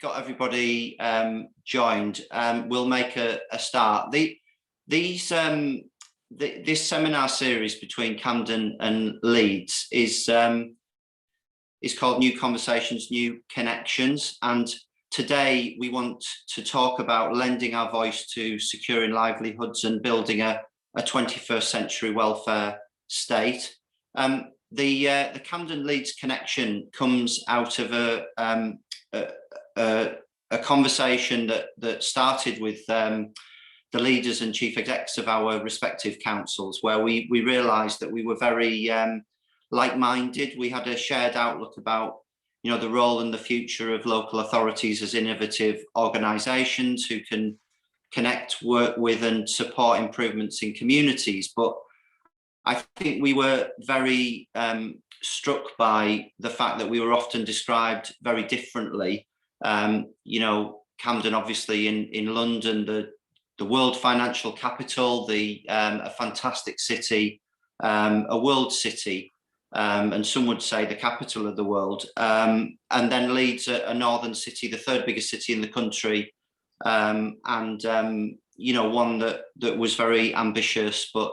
got everybody joined, we'll make a start. This seminar series between Camden and Leeds is called New Conversations, New Connections. And today we want to talk about lending our voice to securing livelihoods and building a 21st century welfare state. The Camden Leeds connection comes out of a conversation that started with the leaders and chief execs of our respective councils, where we realised that we were very like-minded. We had a shared outlook about, you know, the role and the future of local authorities as innovative organisations who can connect, work with and support improvements in communities. But I think we were very struck by the fact that we were often described very differently. You know, Camden, obviously in London, the world financial capital, a fantastic city, a world city, and some would say the capital of the world. And then Leeds, a northern city, the third biggest city in the country, you know, one that was very ambitious, but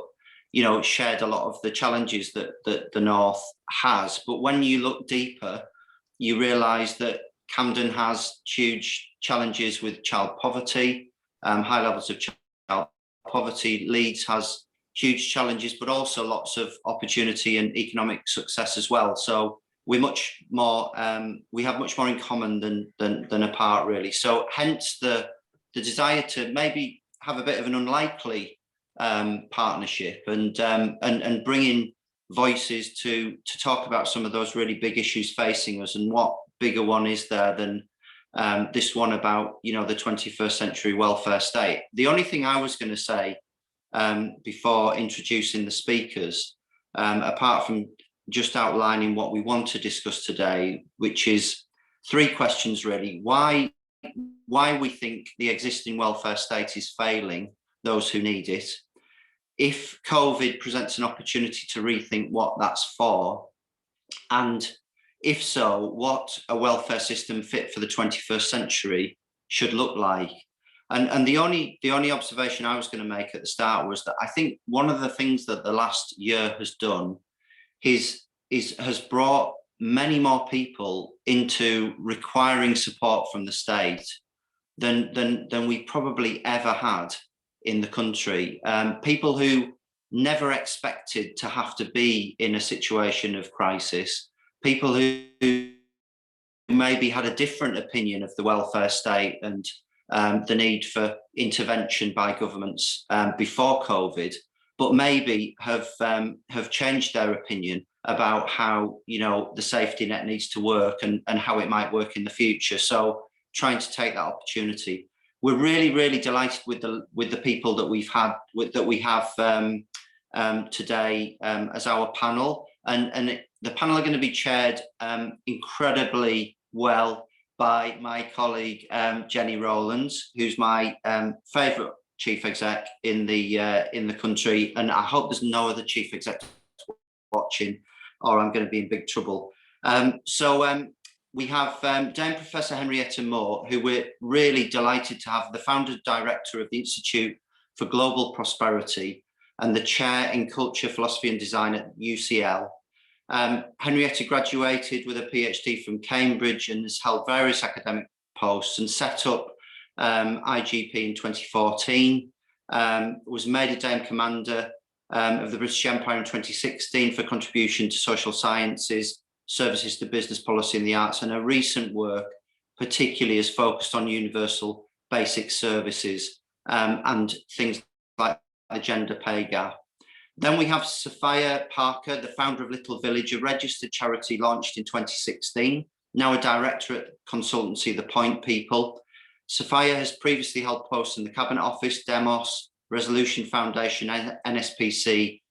you know, shared a lot of the challenges that the North has. But when you look deeper, you realise that Camden has huge challenges with child poverty, high levels of child poverty. Leeds has huge challenges, but also lots of opportunity and economic success as well. So we're much more, we have much more in common than apart, really. So hence the desire to maybe have a bit of an unlikely partnership and bring in voices to talk about some of those really big issues facing us. And what bigger one is there than this one about, you know, the 21st century welfare state. The only thing I was going to say before introducing the speakers, apart from just outlining what we want to discuss today, which is three questions really: why we think the existing welfare state is failing those who need it, if COVID presents an opportunity to rethink what that's for, and if so, what a welfare system fit for the 21st century should look like. And the only observation I was going to make at the start was that I think one of the things that the last year has done has brought many more people into requiring support from the state than we probably ever had in the country. People who never expected to have to be in a situation of crisis, people who maybe had a different opinion of the welfare state and the need for intervention by governments before COVID, but maybe have changed their opinion about how, you know, the safety net needs to work and how it might work in the future. So trying to take that opportunity. We're really delighted with the people that we have today as our panel, and the panel are going to be chaired incredibly well by my colleague Jenny Rowlands, who's my favourite chief exec in the country, and I hope there's no other chief exec watching, or I'm going to be in big trouble. We have Dame Professor Henrietta Moore, who we're really delighted to have, the founder director of the Institute for Global Prosperity and the chair in Culture, Philosophy and Design at UCL. Henrietta graduated with a PhD from Cambridge and has held various academic posts and set up IGP in 2014, was made a Dame Commander of the British Empire in 2016 for contribution to social sciences, services to business policy and the arts, and her recent work particularly is focused on universal basic services and things like the gender pay gap. Then we have Sapphire Parker, the founder of Little Village, a registered charity launched in 2016, now a director at consultancy The Point People. Sapphire has previously held posts in the Cabinet Office, Demos, Resolution Foundation, NSPC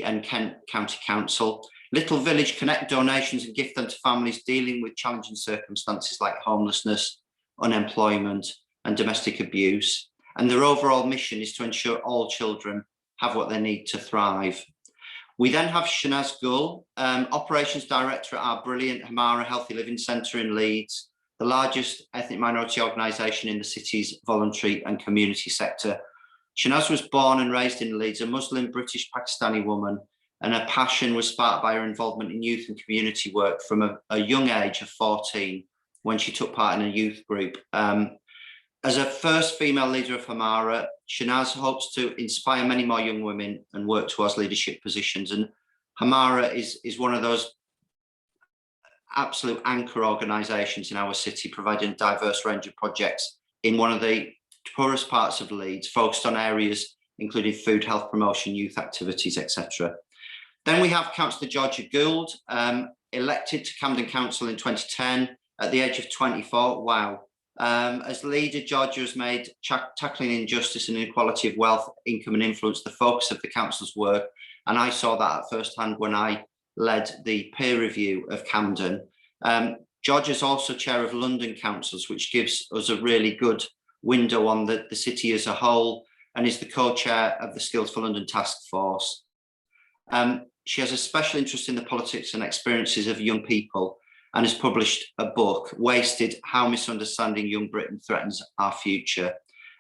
and Kent County Council. Little Village connect donations and gift them to families dealing with challenging circumstances like homelessness, unemployment and domestic abuse. And their overall mission is to ensure all children have what they need to thrive. We then have Shanaz Gould, Operations Director at our brilliant Hamara Healthy Living Centre in Leeds, the largest ethnic minority organisation in the city's voluntary and community sector. Shanaz was born and raised in Leeds, a Muslim British Pakistani woman, and her passion was sparked by her involvement in youth and community work from a young age of 14, when she took part in a youth group. As a first female leader of Hamara, Shanaz hopes to inspire many more young women and work towards leadership positions. And Hamara is one of those absolute anchor organisations in our city, providing a diverse range of projects in one of the poorest parts of Leeds, focused on areas including food, health promotion, youth activities, etc. Then we have Councillor Georgia Gould, elected to Camden Council in 2010 at the age of 24. Wow. As leader, Georgia has made tackling injustice and inequality of wealth, income and influence the focus of the council's work. And I saw that at first hand when I led the peer review of Camden. Georgia is also chair of London Councils, which gives us a really good window on the city as a whole, and is the co-chair of the Skills for London Task Force. She has a special interest in the politics and experiences of young people, and has published a book, Wasted: How Misunderstanding Young Britain Threatens Our Future.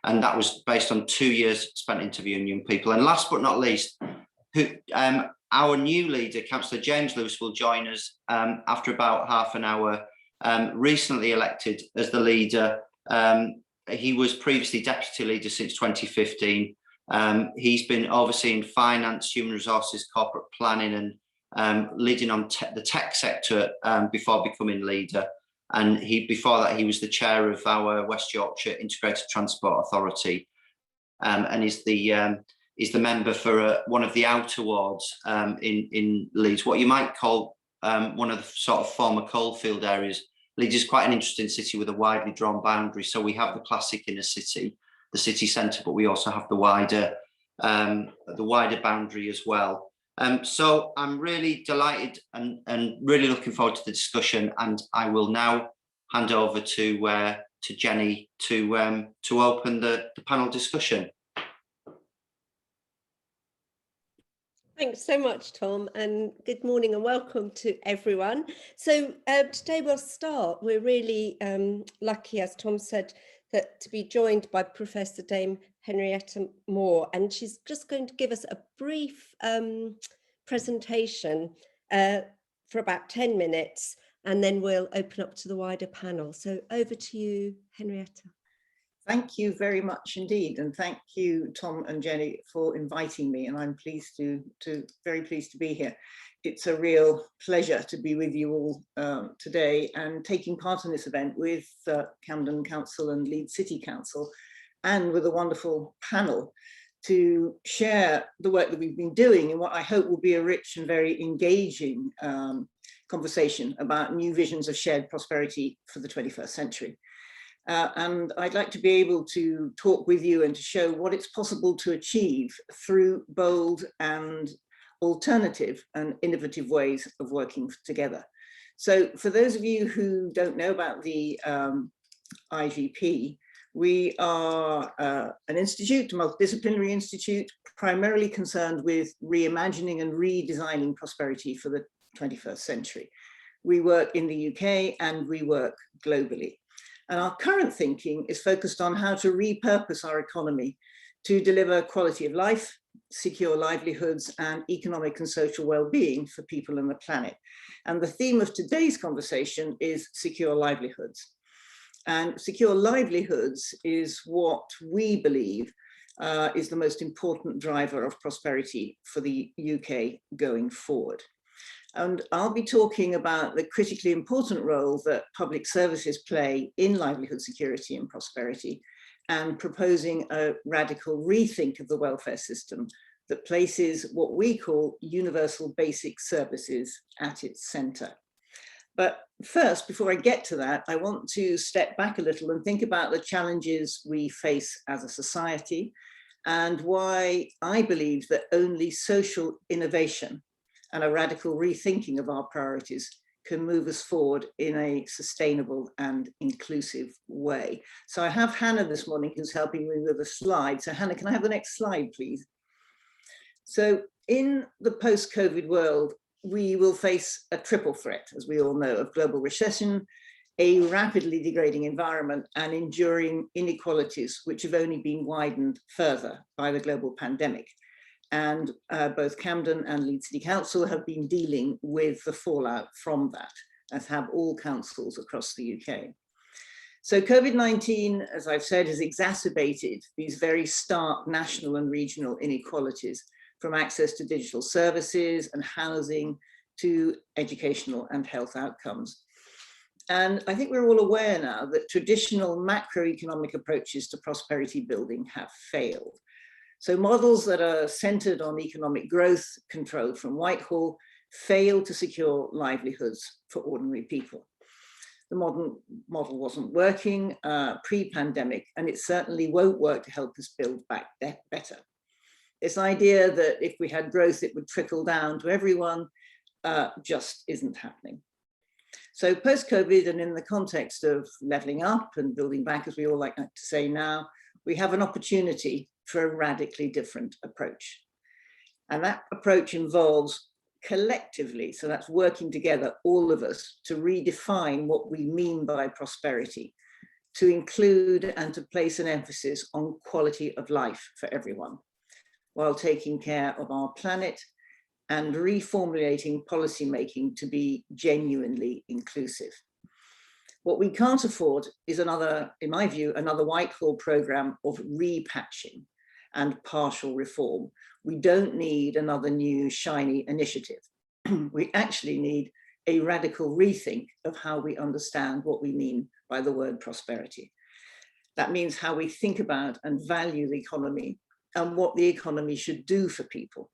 And that was based on 2 years spent interviewing young people. And last but not least, our new leader, Councillor James Lewis, will join us after about half an hour, recently elected as the leader. He was previously deputy leader since 2015. He's been overseeing finance, human resources, corporate planning, and leading on the tech sector before becoming leader. And before that, he was the chair of our West Yorkshire Integrated Transport Authority, and is the member for one of the Out Awards in Leeds, what you might call one of the sort of former coalfield areas. Leeds is quite an interesting city with a widely drawn boundary. So we have the classic inner city, the city centre, but we also have the wider boundary as well. So I'm really delighted and really looking forward to the discussion. And I will now hand over to Jenny to open the panel discussion. Thanks so much, Tom, and good morning and welcome to everyone. So today we'll start. We're really lucky, as Tom said, to be joined by Professor Dame Henrietta Moore, and she's just going to give us a brief presentation for about 10 minutes, and then we'll open up to the wider panel. So over to you, Henrietta. Thank you very much indeed, and thank you, Tom and Jenny, for inviting me. And I'm very pleased to be here. It's a real pleasure to be with you all today and taking part in this event with Camden Council and Leeds City Council, and with a wonderful panel to share the work that we've been doing in what I hope will be a rich and very engaging conversation about new visions of shared prosperity for the 21st century. And I'd like to be able to talk with you and to show what it's possible to achieve through bold and alternative and innovative ways of working together. So for those of you who don't know about the IGP, we are an institute, a multidisciplinary institute, primarily concerned with reimagining and redesigning prosperity for the 21st century. We work in the UK and we work globally. And our current thinking is focused on how to repurpose our economy to deliver quality of life, secure livelihoods, and economic and social well-being for people and the planet. And the theme of today's conversation is secure livelihoods. And secure livelihoods is what we believe is the most important driver of prosperity for the UK going forward. And I'll be talking about the critically important role that public services play in livelihood security and prosperity, and proposing a radical rethink of the welfare system that places what we call universal basic services at its centre. But first, before I get to that, I want to step back a little and think about the challenges we face as a society, and why I believe that only social innovation and a radical rethinking of our priorities can move us forward in a sustainable and inclusive way. So I have Hannah this morning who's helping me with a slide. So Hannah, can I have the next slide, please? So in the post-COVID world, we will face a triple threat, as we all know, of global recession, a rapidly degrading environment and enduring inequalities, which have only been widened further by the global pandemic. And both Camden and Leeds City Council have been dealing with the fallout from that, as have all councils across the UK. So COVID-19, as I've said, has exacerbated these very stark national and regional inequalities, from access to digital services and housing to educational and health outcomes. And I think we're all aware now that traditional macroeconomic approaches to prosperity building have failed. So models that are centered on economic growth, controlled from Whitehall, fail to secure livelihoods for ordinary people. The modern model wasn't working pre-pandemic, and it certainly won't work to help us build back better. This idea that if we had growth, it would trickle down to everyone just isn't happening. So post-COVID, and in the context of leveling up and building back, as we all like to say now, we have an opportunity for a radically different approach. And that approach involves collectively, so that's working together, all of us, to redefine what we mean by prosperity, to include and to place an emphasis on quality of life for everyone, while taking care of our planet and reformulating policymaking to be genuinely inclusive. What we can't afford is another, in my view, another Whitehall program of repatching and partial reform. We don't need another new shiny initiative. We actually need a radical rethink of how we understand what we mean by the word prosperity. That means how we think about and value the economy and what the economy should do for people.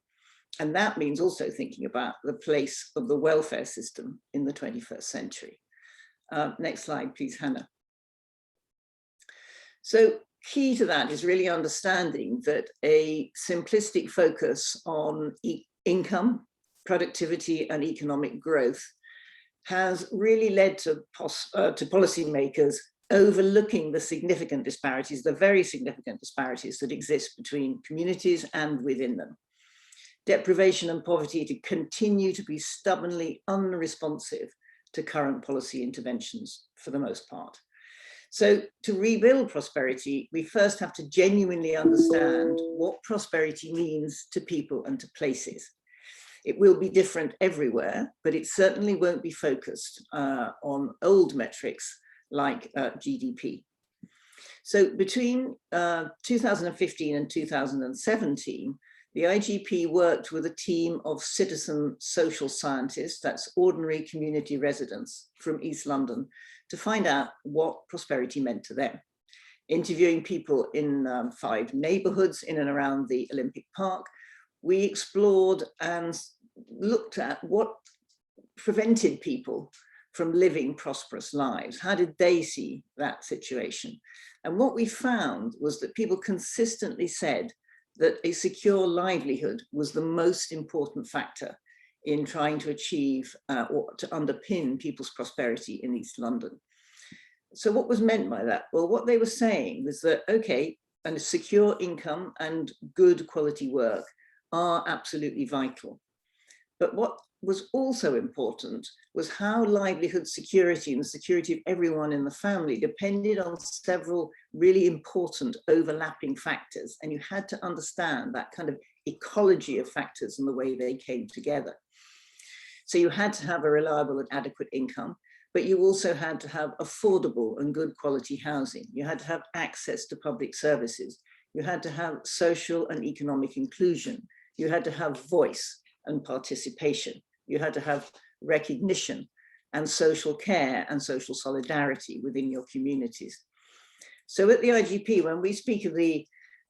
And that means also thinking about the place of the welfare system in the 21st century. Next slide, please, Hannah. So key to that is really understanding that a simplistic focus on income, productivity, and economic growth has really led to policymakers overlooking the significant disparities, the very significant disparities that exist between communities and within them. Deprivation and poverty to continue to be stubbornly unresponsive to current policy interventions for the most part. So to rebuild prosperity, we first have to genuinely understand what prosperity means to people and to places. It will be different everywhere, but it certainly won't be focused on old metrics like GDP. So between 2015 and 2017, the IGP worked with a team of citizen social scientists, that's ordinary community residents from East London, to find out what prosperity meant to them. Interviewing people in 5 neighbourhoods in and around the Olympic Park, we explored and looked at what prevented people from living prosperous lives. How did they see that situation? And what we found was that people consistently said that a secure livelihood was the most important factor in trying to achieve or to underpin people's prosperity in East London. So what was meant by that? Well, what they were saying was that, okay, and a secure income and good quality work are absolutely vital. But what was also important was how livelihood security and the security of everyone in the family depended on several really important overlapping factors. And you had to understand that kind of ecology of factors and the way they came together. So you had to have a reliable and adequate income, but you also had to have affordable and good quality housing. You had to have access to public services. You had to have social and economic inclusion. You had to have voice and participation. You had to have recognition and social care and social solidarity within your communities. So at the IGP, when we speak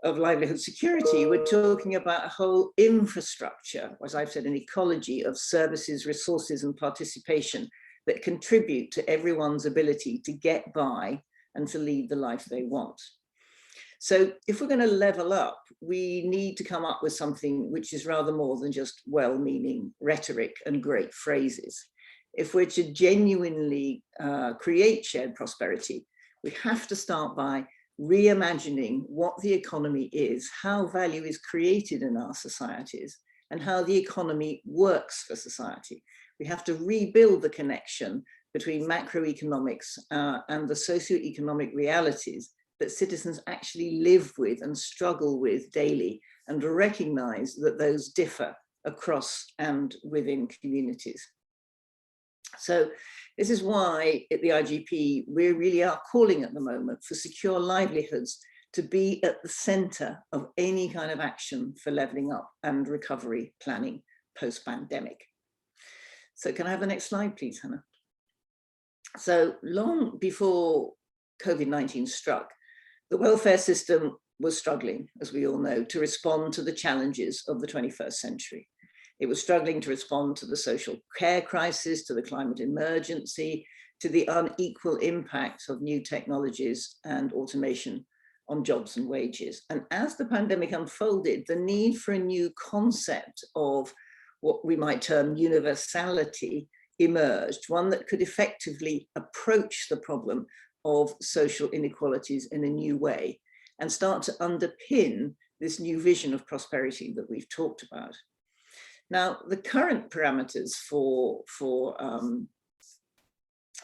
of livelihood security, we're talking about a whole infrastructure, as I've said, an ecology of services, resources, and participation that contribute to everyone's ability to get by and to lead the life they want. So if we're going to level up, we need to come up with something which is rather more than just well-meaning rhetoric and great phrases. If we're to genuinely create shared prosperity, we have to start by reimagining what the economy is, how value is created in our societies, and how the economy works for society. We have to rebuild the connection between macroeconomics and the socioeconomic realities that citizens actually live with and struggle with daily, and recognize that those differ across and within communities. So this is why at the IGP, we really are calling at the moment for secure livelihoods to be at the center of any kind of action for levelling up and recovery planning post-pandemic. So can I have the next slide, please, Hannah? So long before COVID-19 struck, the welfare system was struggling, as we all know, to respond to the challenges of the 21st century. It was struggling to respond to the social care crisis, to the climate emergency, to the unequal impact of new technologies and automation on jobs and wages. And as the pandemic unfolded, the need for a new concept of what we might term universality emerged, one that could effectively approach the problem of social inequalities in a new way and start to underpin this new vision of prosperity that we've talked about. Now, the current parameters for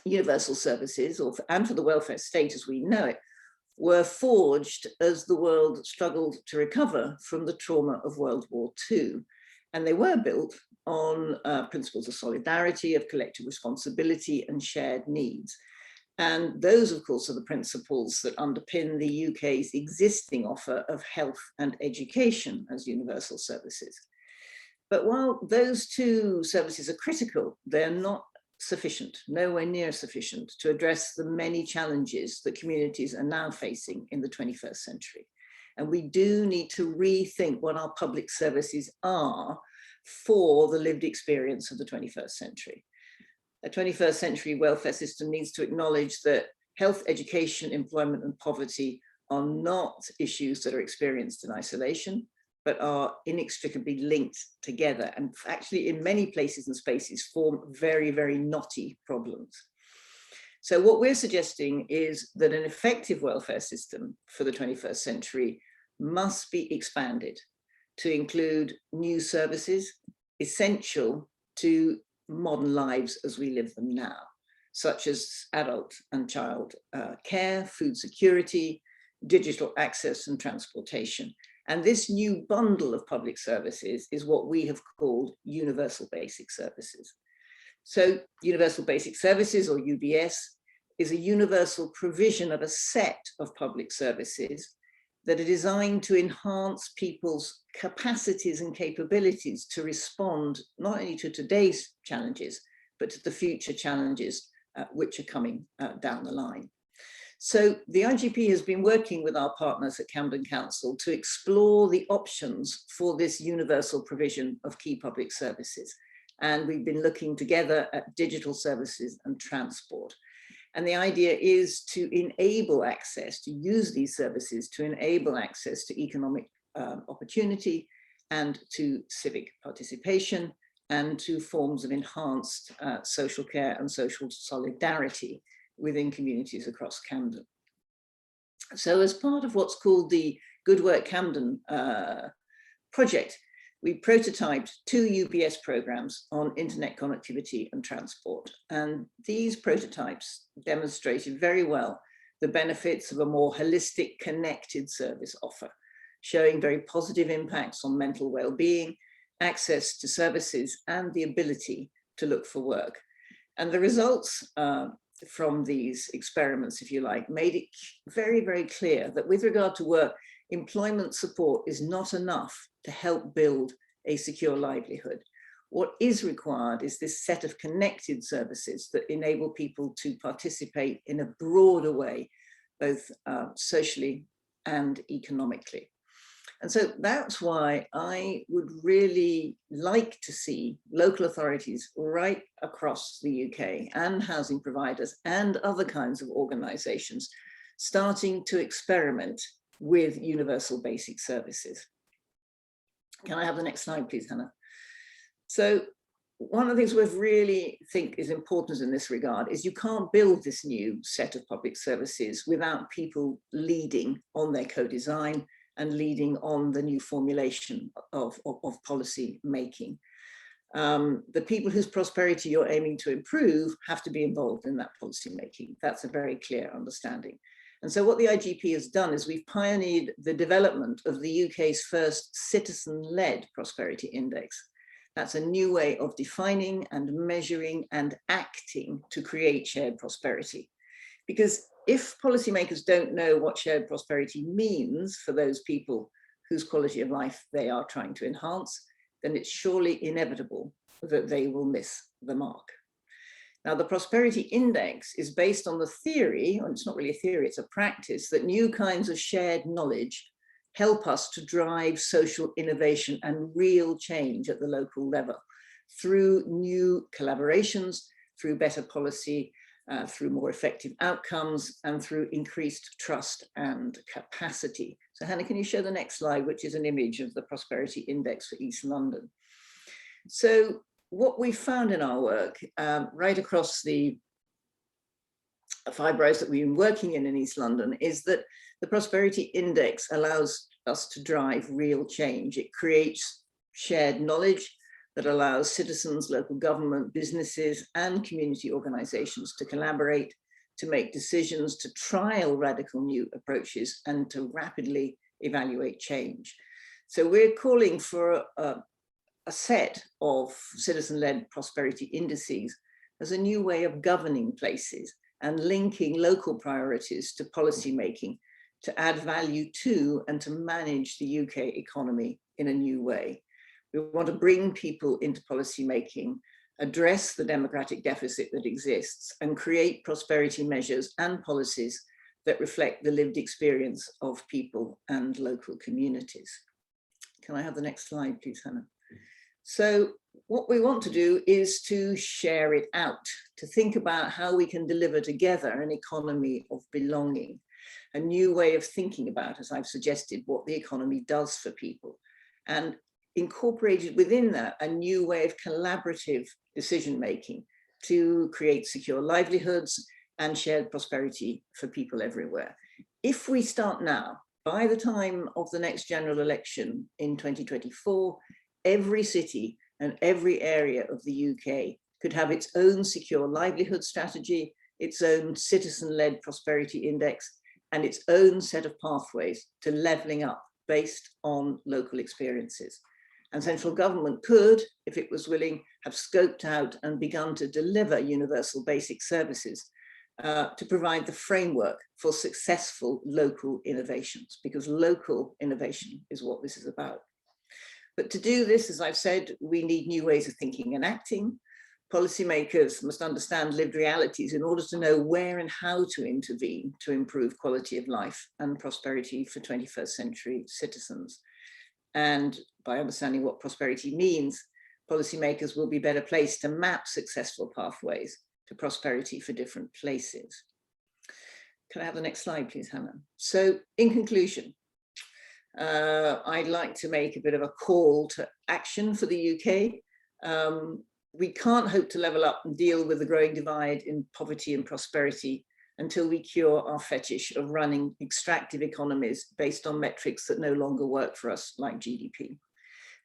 universal services and for the welfare state as we know it were forged as the world struggled to recover from the trauma of World War II. And they were built on principles of solidarity, of collective responsibility and shared needs. And those, of course, are the principles that underpin the UK's existing offer of health and education as universal services. But while those two services are critical, they're not sufficient, nowhere near sufficient to address the many challenges that communities are now facing in the 21st century. And we do need to rethink what our public services are for the lived experience of the 21st century. A 21st century welfare system needs to acknowledge that health, education, employment, and poverty are not issues that are experienced in isolation, but are inextricably linked together and actually in many places and spaces form very, very knotty problems. So what we're suggesting is that an effective welfare system for the 21st century must be expanded to include new services essential to modern lives as we live them now, such as adult and child care, food security, digital access and transportation. And this new bundle of public services is what we have called universal basic services. So universal basic services, or UBS, is a universal provision of a set of public services that are designed to enhance people's capacities and capabilities to respond not only to today's challenges, but to the future challenges which are coming down the line. So the IGP has been working with our partners at Camden Council to explore the options for this universal provision of key public services. And we've been looking together at digital services and transport. And the idea is to enable access, to use these services to enable access to economic opportunity and to civic participation and to forms of enhanced social care and social solidarity within communities across Camden. So as part of what's called the Good Work Camden project, we prototyped 2 UBS programs on internet connectivity and transport. And these prototypes demonstrated very well the benefits of a more holistic, connected service offer, showing very positive impacts on mental well-being, access to services, and the ability to look for work. And the results from these experiments, if you like, made it very, very clear that with regard to work, employment support is not enough to help build a secure livelihood. What is required is this set of connected services that enable people to participate in a broader way, both socially and economically. And so that's why I would really like to see local authorities right across the UK and housing providers and other kinds of organisations starting to experiment with universal basic services. Can I have the next slide, please, Hannah? So one of the things we really think is important in this regard is you can't build this new set of public services without people leading on their co-design and leading on the new formulation of policy making. The people whose prosperity you're aiming to improve have to be involved in that policy making. That's a very clear understanding. And so what the IGP has done is we've pioneered the development of the UK's first citizen-led prosperity index. That's a new way of defining and measuring and acting to create shared prosperity. Because if policymakers don't know what shared prosperity means for those people whose quality of life they are trying to enhance, then it's surely inevitable that they will miss the mark. Now, the Prosperity Index is based on the theory, and it's not really a theory, it's a practice, that new kinds of shared knowledge help us to drive social innovation and real change at the local level through new collaborations, through better policy, through more effective outcomes, and through increased trust and capacity. So Hannah, can you show the next slide, which is an image of the Prosperity Index for East London? So what we found in our work, right across the 5 boroughs that we've been working in East London, is that the Prosperity Index allows us to drive real change. It creates shared knowledge that allows citizens, local government, businesses, and community organizations to collaborate, to make decisions, to trial radical new approaches, and to rapidly evaluate change. So we're calling for a set of citizen-led prosperity indices as a new way of governing places and linking local priorities to policy making to add value to and to manage the UK economy in a new way. We want to bring people into policy making, address the democratic deficit that exists, and create prosperity measures and policies that reflect the lived experience of people and local communities. Can I have the next slide, please, Hannah? So what we want to do is to share it out, to think about how we can deliver together an economy of belonging, a new way of thinking about, as I've suggested, what the economy does for people, and incorporated within that a new way of collaborative decision-making to create secure livelihoods and shared prosperity for people everywhere. If we start now, by the time of the next general election in 2024, every city and every area of the UK could have its own secure livelihood strategy, its own citizen-led prosperity index, and its own set of pathways to levelling up based on local experiences. And central government could, if it was willing, have scoped out and begun to deliver universal basic services to provide the framework for successful local innovations, because local innovation is what this is about. But to do this, as I've said, we need new ways of thinking and acting. Policymakers must understand lived realities in order to know where and how to intervene to improve quality of life and prosperity for 21st century citizens. And by understanding what prosperity means, policymakers will be better placed to map successful pathways to prosperity for different places. Can I have the next slide, please, Hannah? So in conclusion, I'd like to make a bit of a call to action for the UK. We can't hope to level up and deal with the growing divide in poverty and prosperity until we cure our fetish of running extractive economies based on metrics that no longer work for us, like GDP.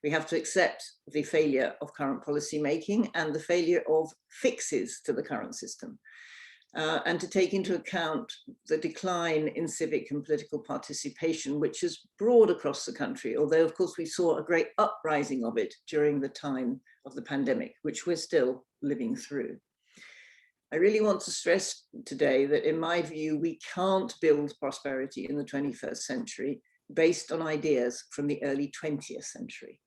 We have to accept the failure of current policy making and the failure of fixes to the current system, and to take into account the decline in civic and political participation, which is broad across the country, although of course we saw a great uprising of it during the time of the pandemic, which we're still living through. I really want to stress today that in my view, we can't build prosperity in the 21st century based on ideas from the early 20th century.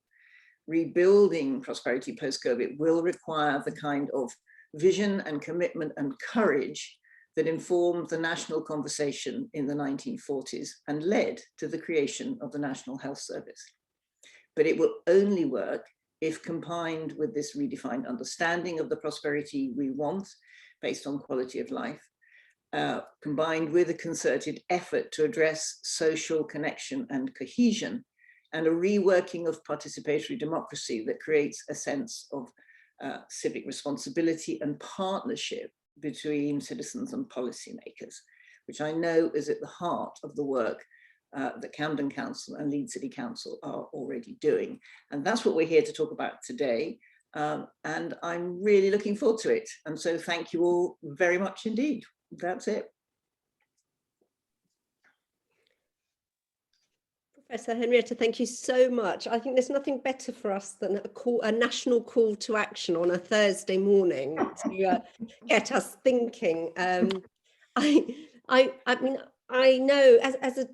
Rebuilding prosperity post-COVID will require the kind of vision and commitment and courage that informed the national conversation in the 1940s and led to the creation of the National Health Service. But it will only work if combined with this redefined understanding of the prosperity we want based on quality of life, combined with a concerted effort to address social connection and cohesion, and a reworking of participatory democracy that creates a sense of civic responsibility and partnership between citizens and policymakers, which I know is at the heart of the work that Camden Council and Leeds City Council are already doing. And that's what we're here to talk about today. and I'm really looking forward to it. And so thank you all very much indeed. That's it. Professor Henrietta, thank you so much. I think there's nothing better for us than a national call to action on a Thursday morning to get us thinking. I mean, I know as a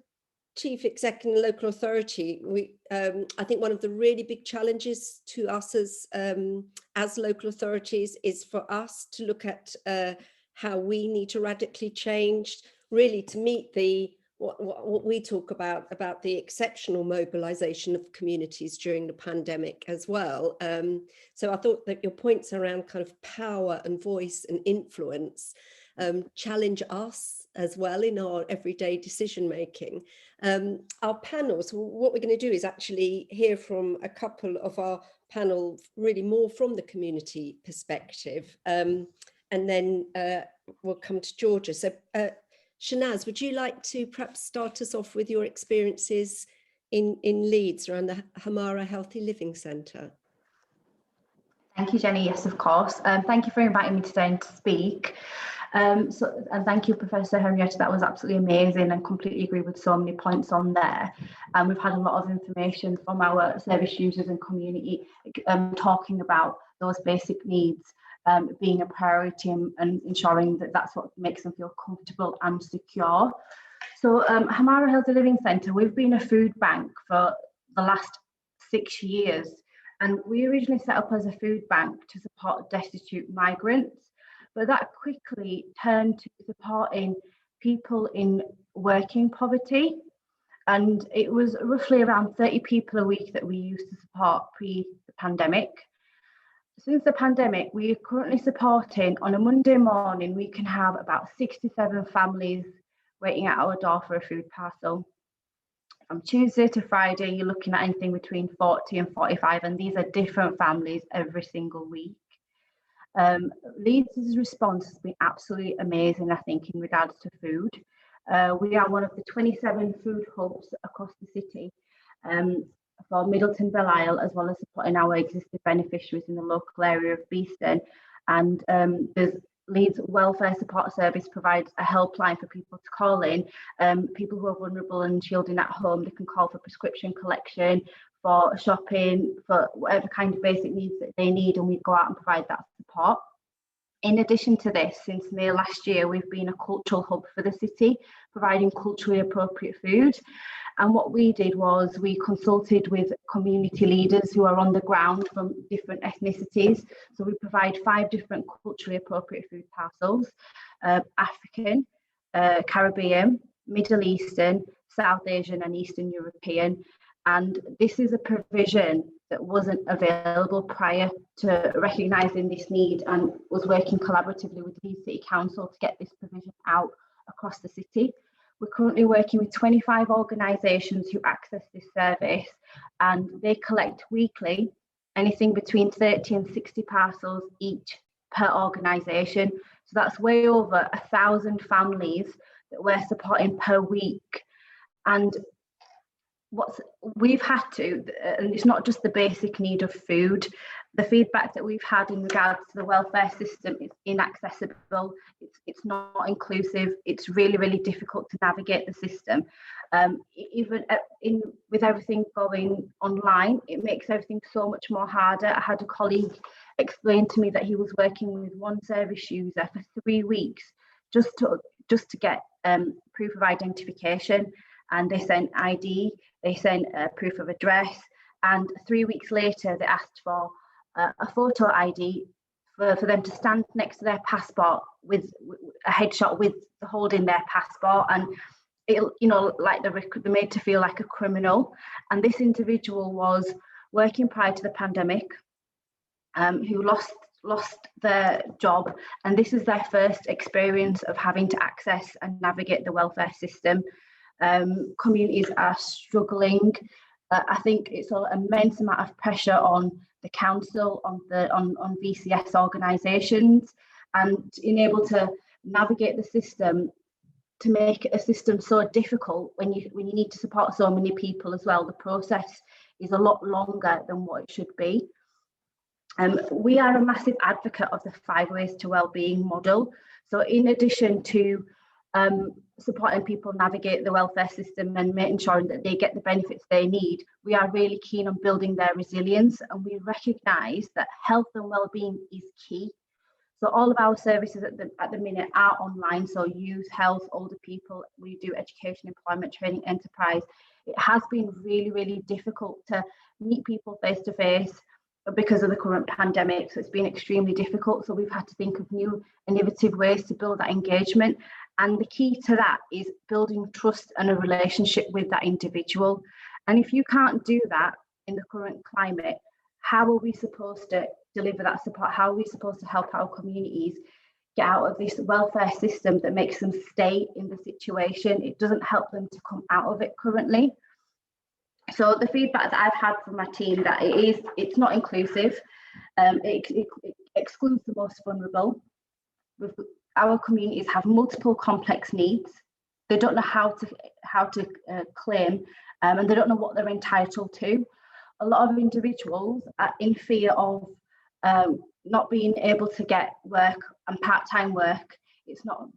chief exec in a local authority, I think one of the really big challenges to us as local authorities is for us to look at how we need to radically change, really to meet what we talk about the exceptional mobilization of communities during the pandemic as well. So I thought that your points around kind of power and voice and influence challenge us as well in our everyday decision making. Our panels, what we're going to do is actually hear from a couple of our panel, really more from the community perspective, and then we'll come to Georgia. So Shanaz, would you like to perhaps start us off with your experiences in Leeds around the Hamara Healthy Living Centre? Thank you, Jenny. Yes, of course. Thank you for inviting me today to speak. And thank you, Professor Henrietta. That was absolutely amazing, and completely agree with so many points on there. And we've had a lot of information from our service users and community talking about those basic needs being a priority and ensuring that that's what makes them feel comfortable and secure. So Hamara Healthy Living Centre, we've been a food bank for the last 6 years, and we originally set up as a food bank to support destitute migrants, but that quickly turned to supporting people in working poverty, and it was roughly around 30 people a week that we used to support pre the pandemic. Since the pandemic, we are currently supporting, on a Monday morning, we can have about 67 families waiting at our door for a food parcel. From Tuesday to Friday, you're looking at anything between 40 and 45, and these are different families every single week. Leeds' response has been absolutely amazing, I think, in regards to food. We are one of the 27 food hubs across the city for Middleton Belle Isle, as well as supporting our existing beneficiaries in the local area of Beeston. And there's Leeds Welfare Support Service provides a helpline for people to call in. People who are vulnerable and shielding at home, they can call for prescription collection, for shopping, for whatever kind of basic needs that they need, and we go out and provide that support. In addition to this, since May last year, we've been a cultural hub for the city, providing culturally appropriate food. And what we did was we consulted with community leaders who are on the ground from different ethnicities. So we provide 5 different culturally appropriate food parcels: African, Caribbean, Middle Eastern, South Asian and Eastern European. And this is a provision that wasn't available prior to recognising this need, and was working collaboratively with the City Council to get this provision out across the city. We're currently working with 25 organisations who access this service, and they collect weekly anything between 30 and 60 parcels each per organisation. So that's way over 1,000 families that we're supporting per week. And we've had to, and it's not just the basic need of food, the feedback that we've had in regards to the welfare system is inaccessible, it's not inclusive, it's really, really difficult to navigate the system. Even with everything going online, it makes everything so much more harder. I had a colleague explain to me that he was working with one service user for 3 weeks just to get proof of identification, and they sent ID, they sent proof of address, and 3 weeks later they asked for a photo ID for them to stand next to their passport with a headshot with holding their passport, and like they're made to feel like a criminal. And this individual was working prior to the pandemic, who lost their job, and this is their first experience of having to access and navigate the welfare system. Communities are struggling. I think it's an immense amount of pressure on the council, on VCS organisations, and being able to navigate the system, to make a system so difficult when you need to support so many people as well. The process is a lot longer than what it should be. We are a massive advocate of the 5 Ways to Wellbeing model. So in addition to supporting people navigate the welfare system and making sure that they get the benefits they need, we are really keen on building their resilience, and we recognise that health and wellbeing is key. So all of our services at the minute are online, so youth, health, older people, we do education, employment, training, enterprise. It has been really, really difficult to meet people face to face because of the current pandemic, so it's been extremely difficult. So we've had to think of new innovative ways to build that engagement, and the key to that is building trust and a relationship with that individual. And if you can't do that in the current climate, how are we supposed to deliver that support? How are we supposed to help our communities get out of this welfare system that makes them stay in the situation? It doesn't help them to come out of it currently. So the feedback that I've had from my team, that it's not inclusive, it excludes the most vulnerable. Our communities have multiple complex needs. They don't know how to claim, and they don't know what they're entitled to. A lot of individuals are in fear of not being able to get work and part-time work. It's not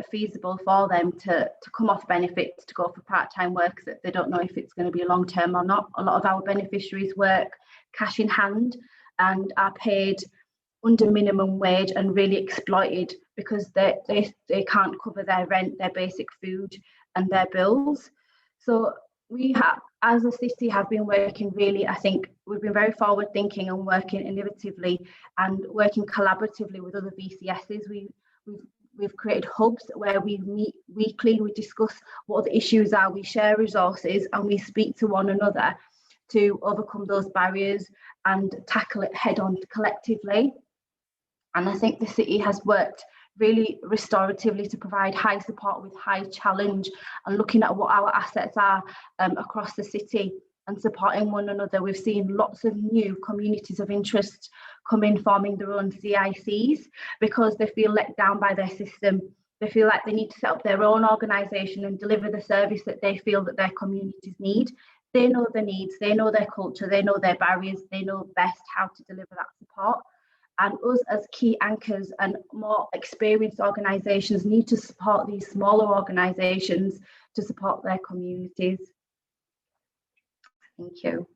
feasible for them to come off benefits to go for part-time work, that they don't know if it's going to be long-term or not. A lot of our beneficiaries work cash in hand and are paid under minimum wage and really exploited because they can't cover their rent, their basic food and their bills. So we have, as a city, have been working really, I think we've been very forward thinking and working innovatively and working collaboratively with other VCSs. We've created hubs where we meet weekly, we discuss what the issues are, we share resources and we speak to one another to overcome those barriers and tackle it head on collectively. And I think the city has worked really restoratively to provide high support with high challenge and looking at what our assets are across the city and supporting one another. We've seen lots of new communities of interest come in, forming their own CICs because they feel let down by their system. They feel like they need to set up their own organisation and deliver the service that they feel that their communities need. They know their needs, they know their culture, they know their barriers, they know best how to deliver that support. And us as key anchors and more experienced organisations need to support these smaller organisations to support their communities. Thank you.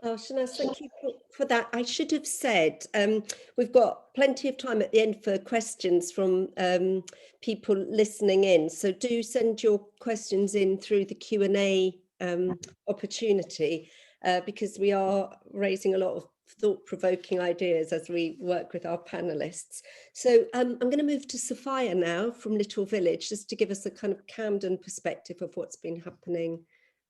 Oh, Shanaz, thank you for that. I should have said we've got plenty of time at the end for questions from people listening in. So do send your questions in through the Q&A opportunity because we are raising a lot of thought-provoking ideas as we work with our panelists. So I'm going to move to Sapphire now from Little Village, just to give us a kind of Camden perspective of what's been happening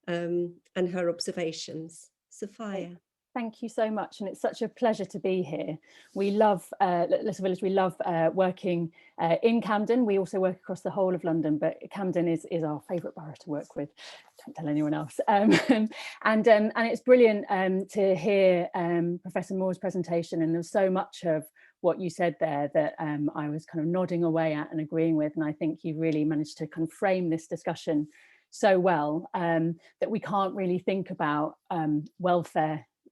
and her observations. Sapphire. Thank you so much, and it's such a pleasure to be here. We love Little Village. We love working in Camden. We also work across the whole of London, but Camden is our favourite borough to work with. Don't tell anyone else. And it's brilliant to hear Professor Moore's presentation, and there's so much of what you said there that I was kind of nodding away at and agreeing with, and I think you really managed to kind of frame this discussion so well that we can't really think about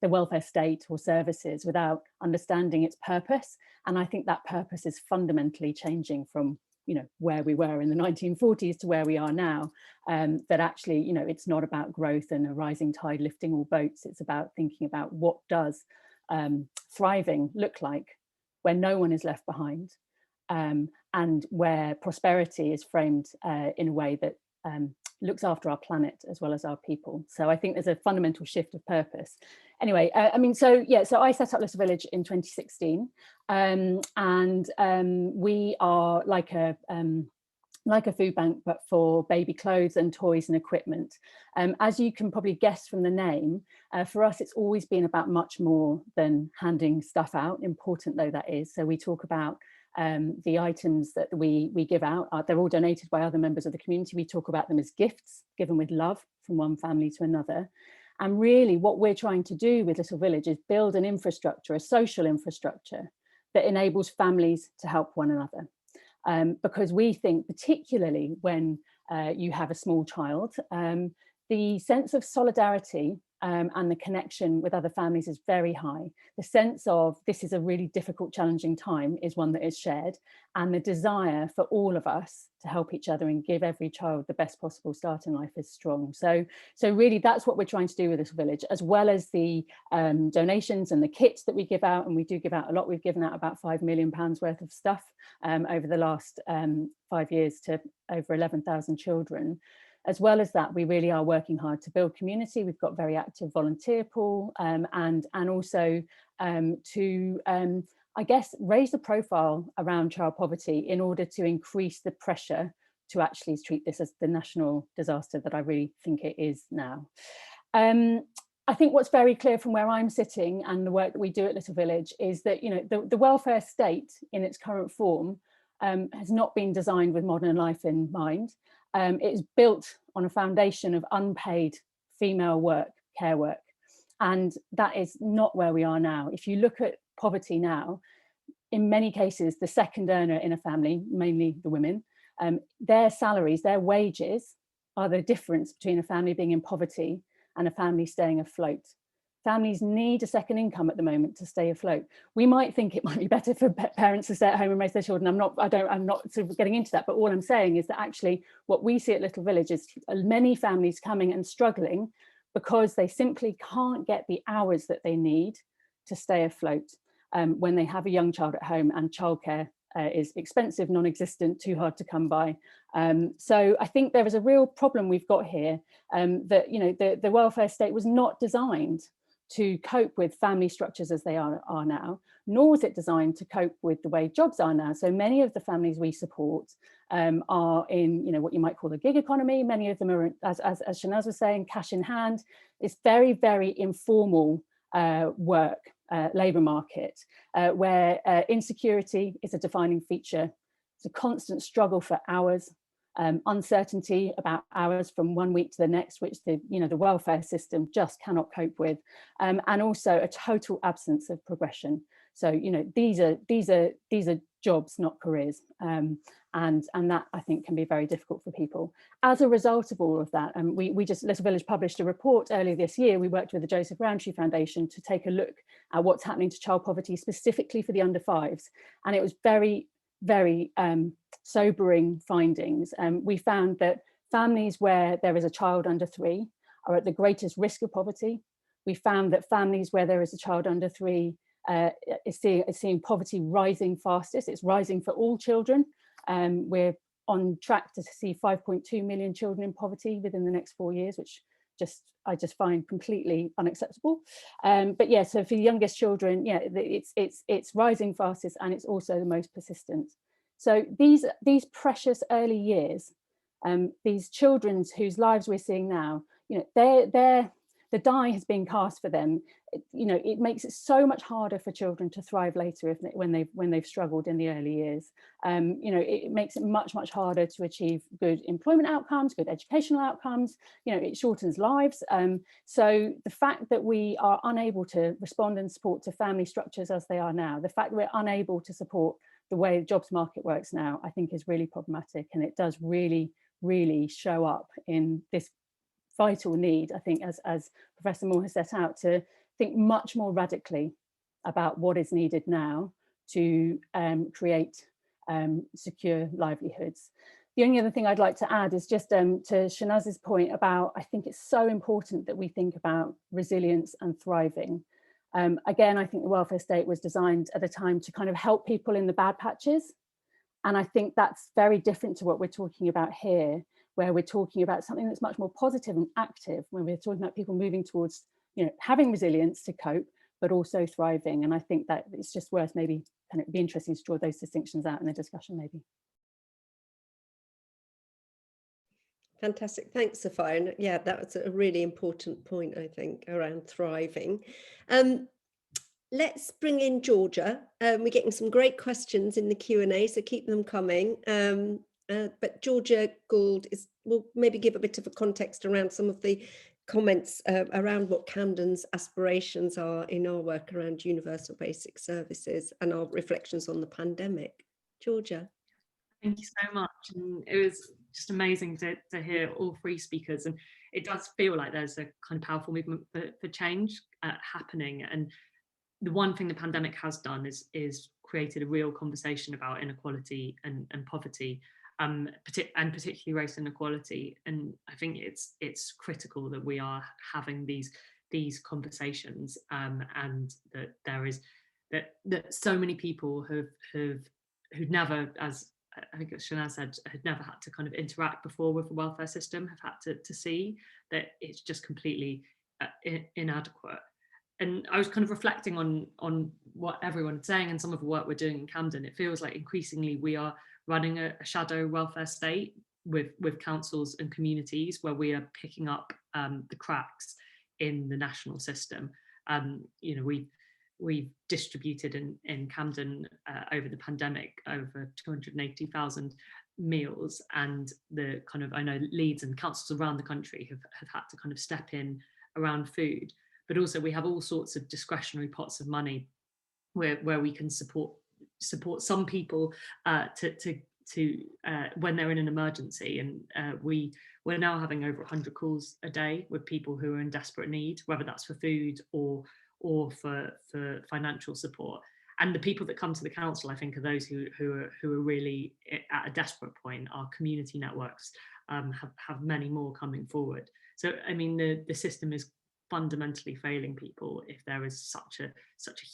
the welfare state or services without understanding its purpose. And I think that purpose is fundamentally changing from, you know, where we were in the 1940s to where we are now. That actually, you know, it's not about growth and a rising tide lifting all boats. It's about thinking about what does thriving look like where no one is left behind, and where prosperity is framed in a way that looks after our planet as well as our people. So I think there's a fundamental shift of purpose. Anyway, so I set up Little Village in 2016, and we are like a food bank, but for baby clothes and toys and equipment. As you can probably guess from the name, for us it's always been about much more than handing stuff out, important though that is. So we talk about the items that we give out, they're all donated by other members of the community. We talk about them as gifts given with love from one family to another. And really what we're trying to do with Little Village is build an infrastructure, a social infrastructure that enables families to help one another. Because we think, particularly when you have a small child, the sense of solidarity and the connection with other families is very high. The sense of this is a really difficult, challenging time is one that is shared, and the desire for all of us to help each other and give every child the best possible start in life is strong. So really that's what we're trying to do with this village, as well as the donations and the kits that we give out, and we do give out a lot. We've given out about £5 million worth of stuff over the last 5 years to over 11,000 children. As well as that, we really are working hard to build community. We've got very active volunteer pool and also to, I guess, raise the profile around child poverty in order to increase the pressure to actually treat this as the national disaster that I really think it is now. I think what's very clear from where I'm sitting and the work that we do at Little Village is that, you know, the welfare state in its current form has not been designed with modern life in mind. It is built on a foundation of unpaid female work, care work, and that is not where we are now. If you look at poverty now, in many cases, the second earner in a family, mainly the women, their salaries, their wages are the difference between a family being in poverty and a family staying afloat. Families need a second income at the moment to stay afloat. We might think it might be better for parents to stay at home and raise their children. I'm not sort of getting into that, but all I'm saying is that actually what we see at Little Village is many families coming and struggling because they simply can't get the hours that they need to stay afloat when they have a young child at home, and childcare is expensive, non-existent, too hard to come by. So I think there is a real problem we've got here, that, you know, the welfare state was not designed to cope with family structures as they are now, nor is it designed to cope with the way jobs are now. So many of the families we support are in, you know, what you might call the gig economy. Many of them are, as Shanaz was saying, cash in hand. It's very, very informal work, labour market, where insecurity is a defining feature. It's a constant struggle for hours, uncertainty about hours from one week to the next, which the welfare system just cannot cope with, and also a total absence of progression. So, you know, these are jobs, not careers, and that I think can be very difficult for people. As a result of all of that, Little Village published a report earlier this year. We worked with the Joseph Rowntree Foundation to take a look at what's happening to child poverty specifically for the under fives, and it was very, very sobering findings. We found that families where there is a child under 3 are at the greatest risk of poverty. We found that families where there is a child under 3 is seeing poverty rising fastest. It's rising for all children. We're on track to see 5.2 million children in poverty within the next 4 years, which I just find completely unacceptable. But yeah, so for the youngest children, yeah, it's rising fastest, and it's also the most persistent. So these precious early years, these children whose lives we're seeing now, you know, the die has been cast for them. You know, it makes it so much harder for children to thrive later when they've struggled in the early years. You know, it makes it much harder to achieve good employment outcomes, good educational outcomes. You know, it shortens lives. So the fact that we are unable to respond and support to family structures as they are now, the fact that we're unable to support the way the jobs market works now, I think is really problematic, and it does really show up in this vital need, I think, as Professor Moore has set out, to think much more radically about what is needed now to create secure livelihoods. The only other thing I'd like to add is just to Shanaz's point about, I think it's so important that we think about resilience and thriving. Again, I think the welfare state was designed at a time to kind of help people in the bad patches. And I think that's very different to what we're talking about here, where we're talking about something that's much more positive and active, when we're talking about people moving towards, you know, having resilience to cope, but also thriving. And I think that it's just worth maybe kind of be interesting to draw those distinctions out in the discussion maybe. Fantastic, thanks, Sapphire. And yeah, that's a really important point, I think, around thriving. Let's bring in Georgia. We're getting some great questions in the Q&A, so keep them coming. But Georgia Gould will maybe give a bit of a context around some of the comments around what Camden's aspirations are in our work around universal basic services and our reflections on the pandemic. Georgia. Thank you so much. And it was just amazing to hear all three speakers. And it does feel like there's a kind of powerful movement for change happening. And the one thing the pandemic has done is created a real conversation about inequality and poverty, and particularly race inequality. And I think it's critical that we are having these conversations, and that there is that so many who never, as I think Shana said, had never had to kind of interact before with the welfare system, have had to see that it's just completely inadequate. And I was kind of reflecting on what everyone's saying and some of the work we're doing in Camden. It feels like increasingly we are running a shadow welfare state with councils and communities where we are picking up the cracks in the national system. You know, we've distributed in Camden over the pandemic over 280,000 meals, and the kind of, I know Leeds and councils around the country have had to kind of step in around food, but also we have all sorts of discretionary pots of money where we can support some people to when they're in an emergency. And we're now having over 100 calls a day with people who are in desperate need, whether that's for food or for financial support. And the people that come to the council, I think, are those who are really at a desperate point. Our community networks have many more coming forward. So I mean, the system is fundamentally failing people if there is such a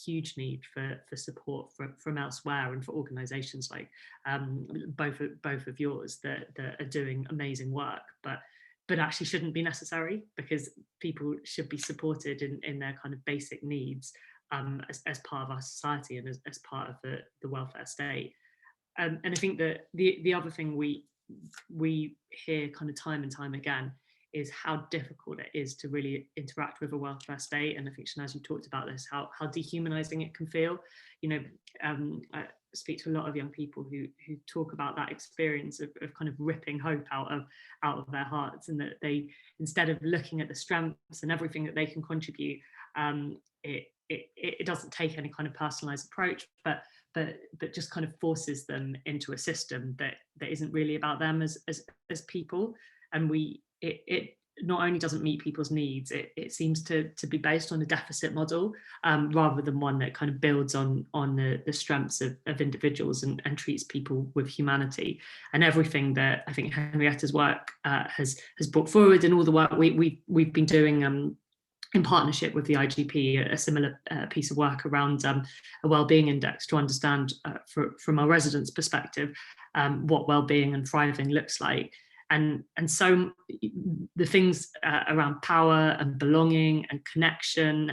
huge need for support from elsewhere, and for organisations like both of yours that are doing amazing work, but actually shouldn't be necessary, because people should be supported in their kind of basic needs as part of our society and as part of the welfare state. And I think that the other thing we hear kind of time and time again is how difficult it is to really interact with a welfare state. And I think, Shanaz, you talked about this, how dehumanizing it can feel. You know, I speak to a lot of young people who talk about that experience of kind of ripping hope out of their hearts, and that they, instead of looking at the strengths and everything that they can contribute, it doesn't take any kind of personalized approach, but just kind of forces them into a system that isn't really about them as people. And it not only doesn't meet people's needs, it seems to be based on a deficit model, rather than one that kind of builds on the strengths of individuals and treats people with humanity. And everything that I think Henrietta's work has brought forward, and all the work we've been doing in partnership with the IGP, a similar piece of work around a wellbeing index to understand from our residents' perspective what wellbeing and thriving looks like. And so the things around power and belonging and connection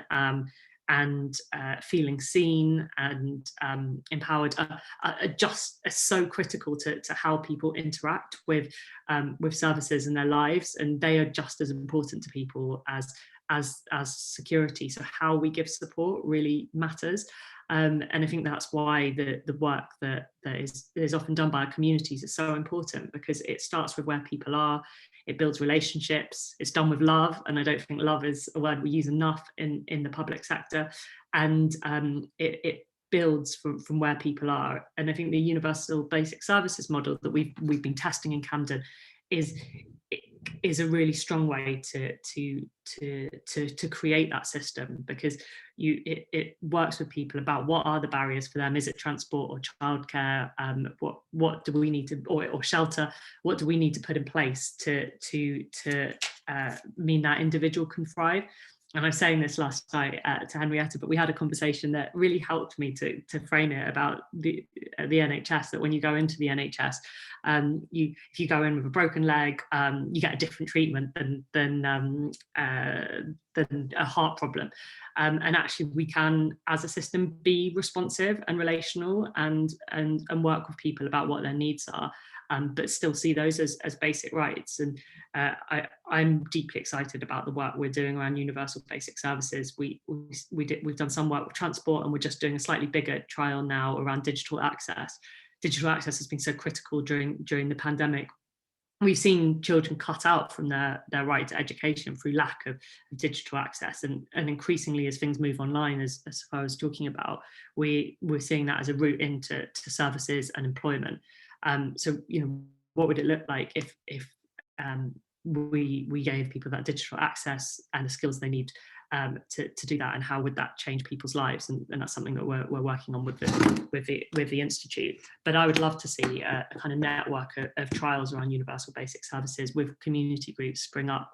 and feeling seen and empowered are just so critical to how people interact with services in their lives, and they are just as important to people as security. So how we give support really matters. And I think that's why the work that is often done by our communities is so important, because it starts with where people are, it builds relationships, it's done with love, and I don't think love is a word we use enough in the public sector, and it builds from where people are. And I think the universal basic services model that we've been testing in Camden is a really strong way to create that system, because it works with people about what are the barriers for them. Is it transport or childcare? What do we need to, or shelter? What do we need to put in place to mean that individual can thrive? And I was saying this last night to Henrietta, but we had a conversation that really helped me to frame it about the NHS, that when you go into the NHS, if you go in with a broken leg, you get a different treatment than a heart problem. And actually we can, as a system, be responsive and relational and work with people about what their needs are. But still see those as basic rights. And I'm deeply excited about the work we're doing around universal basic services. We've done some work with transport, and we're just doing a slightly bigger trial now around digital access. Digital access has been so critical during the pandemic. We've seen children cut out from their right to education through lack of digital access, and increasingly as things move online, as far as talking about, we're seeing that as a route into services and employment. So, you know, what would it look like if we gave people that digital access and the skills they need to do that, and how would that change people's lives? And that's something that we're working on with the institute. But I would love to see a kind of network of trials around universal basic services with community groups spring up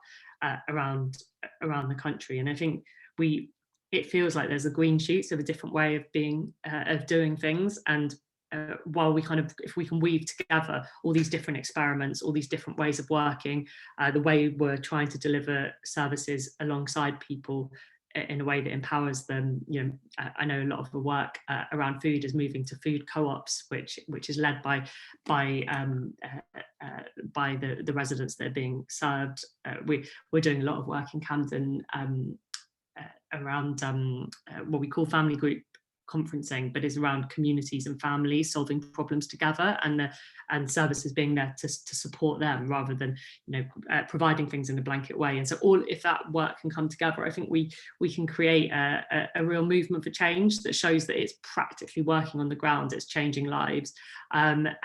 around the country. And I think it feels like there's a green shoots of a different way of doing things. And while if we can weave together all these different experiments, all these different ways of working, the way we're trying to deliver services alongside people in a way that empowers them. You know, I know a lot of the work around food is moving to food co-ops, which is led by the residents that are being served. We're doing a lot of work in Camden around what we call family group conferencing, but is around communities and families solving problems together, and services being there to support them rather than, you know, providing things in a blanket way. And so if that work can come together, I think we can create a real movement for change that shows that it's practically working on the ground, it's changing lives, and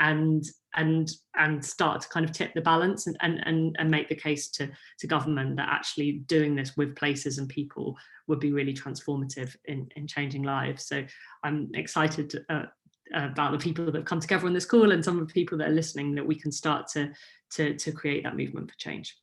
start to kind of tip the balance and make the case to government that actually doing this with places and people would be really transformative in changing lives. So I'm excited about the people that have come together on this call and some of the people that are listening, that we can start to create that movement for change.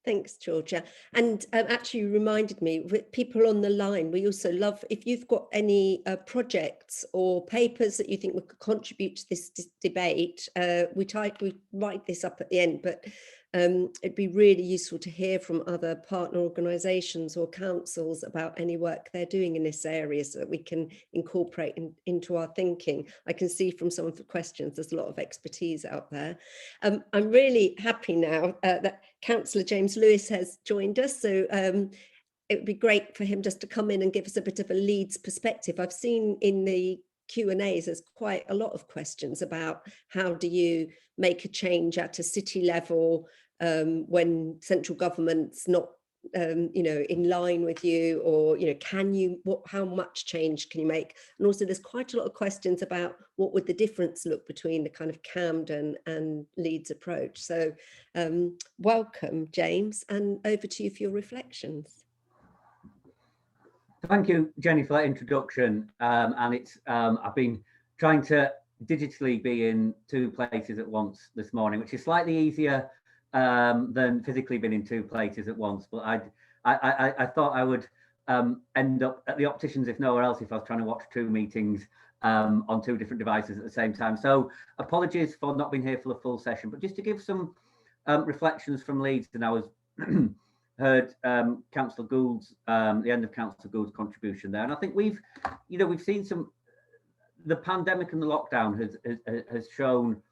Thanks, Georgia. And actually you reminded me, with people on the line, we also love, if you've got any projects or papers that you think would contribute to this debate, we write this up at the end, but it'd be really useful to hear from other partner organisations or councils about any work they're doing in this area so that we can incorporate into our thinking. I can see from some of the questions there's a lot of expertise out there. I'm really happy now that Councillor James Lewis has joined us, so it would be great for him just to come in and give us a bit of a Leeds perspective. I've seen in the Q&As there's quite a lot of questions about how do you make a change at a city level when central government's not you know, in line with you, or, you know, how much change can you make? And also there's quite a lot of questions about what would the difference look between the kind of Camden and Leeds approach. So welcome, James, and over to you for your reflections. Thank you, Jenny, for that introduction. And it's I've been trying to digitally be in 2 places at once this morning, which is slightly easier than physically being in 2 places at once. But I thought I would end up at the opticians, if nowhere else, if I was trying to watch 2 meetings on 2 different devices at the same time. So apologies for not being here for the full session, but just to give some reflections from Leeds. And I was heard Councillor Gould's the end of Councillor Gould's contribution there, and I think we've seen the pandemic and the lockdown has shown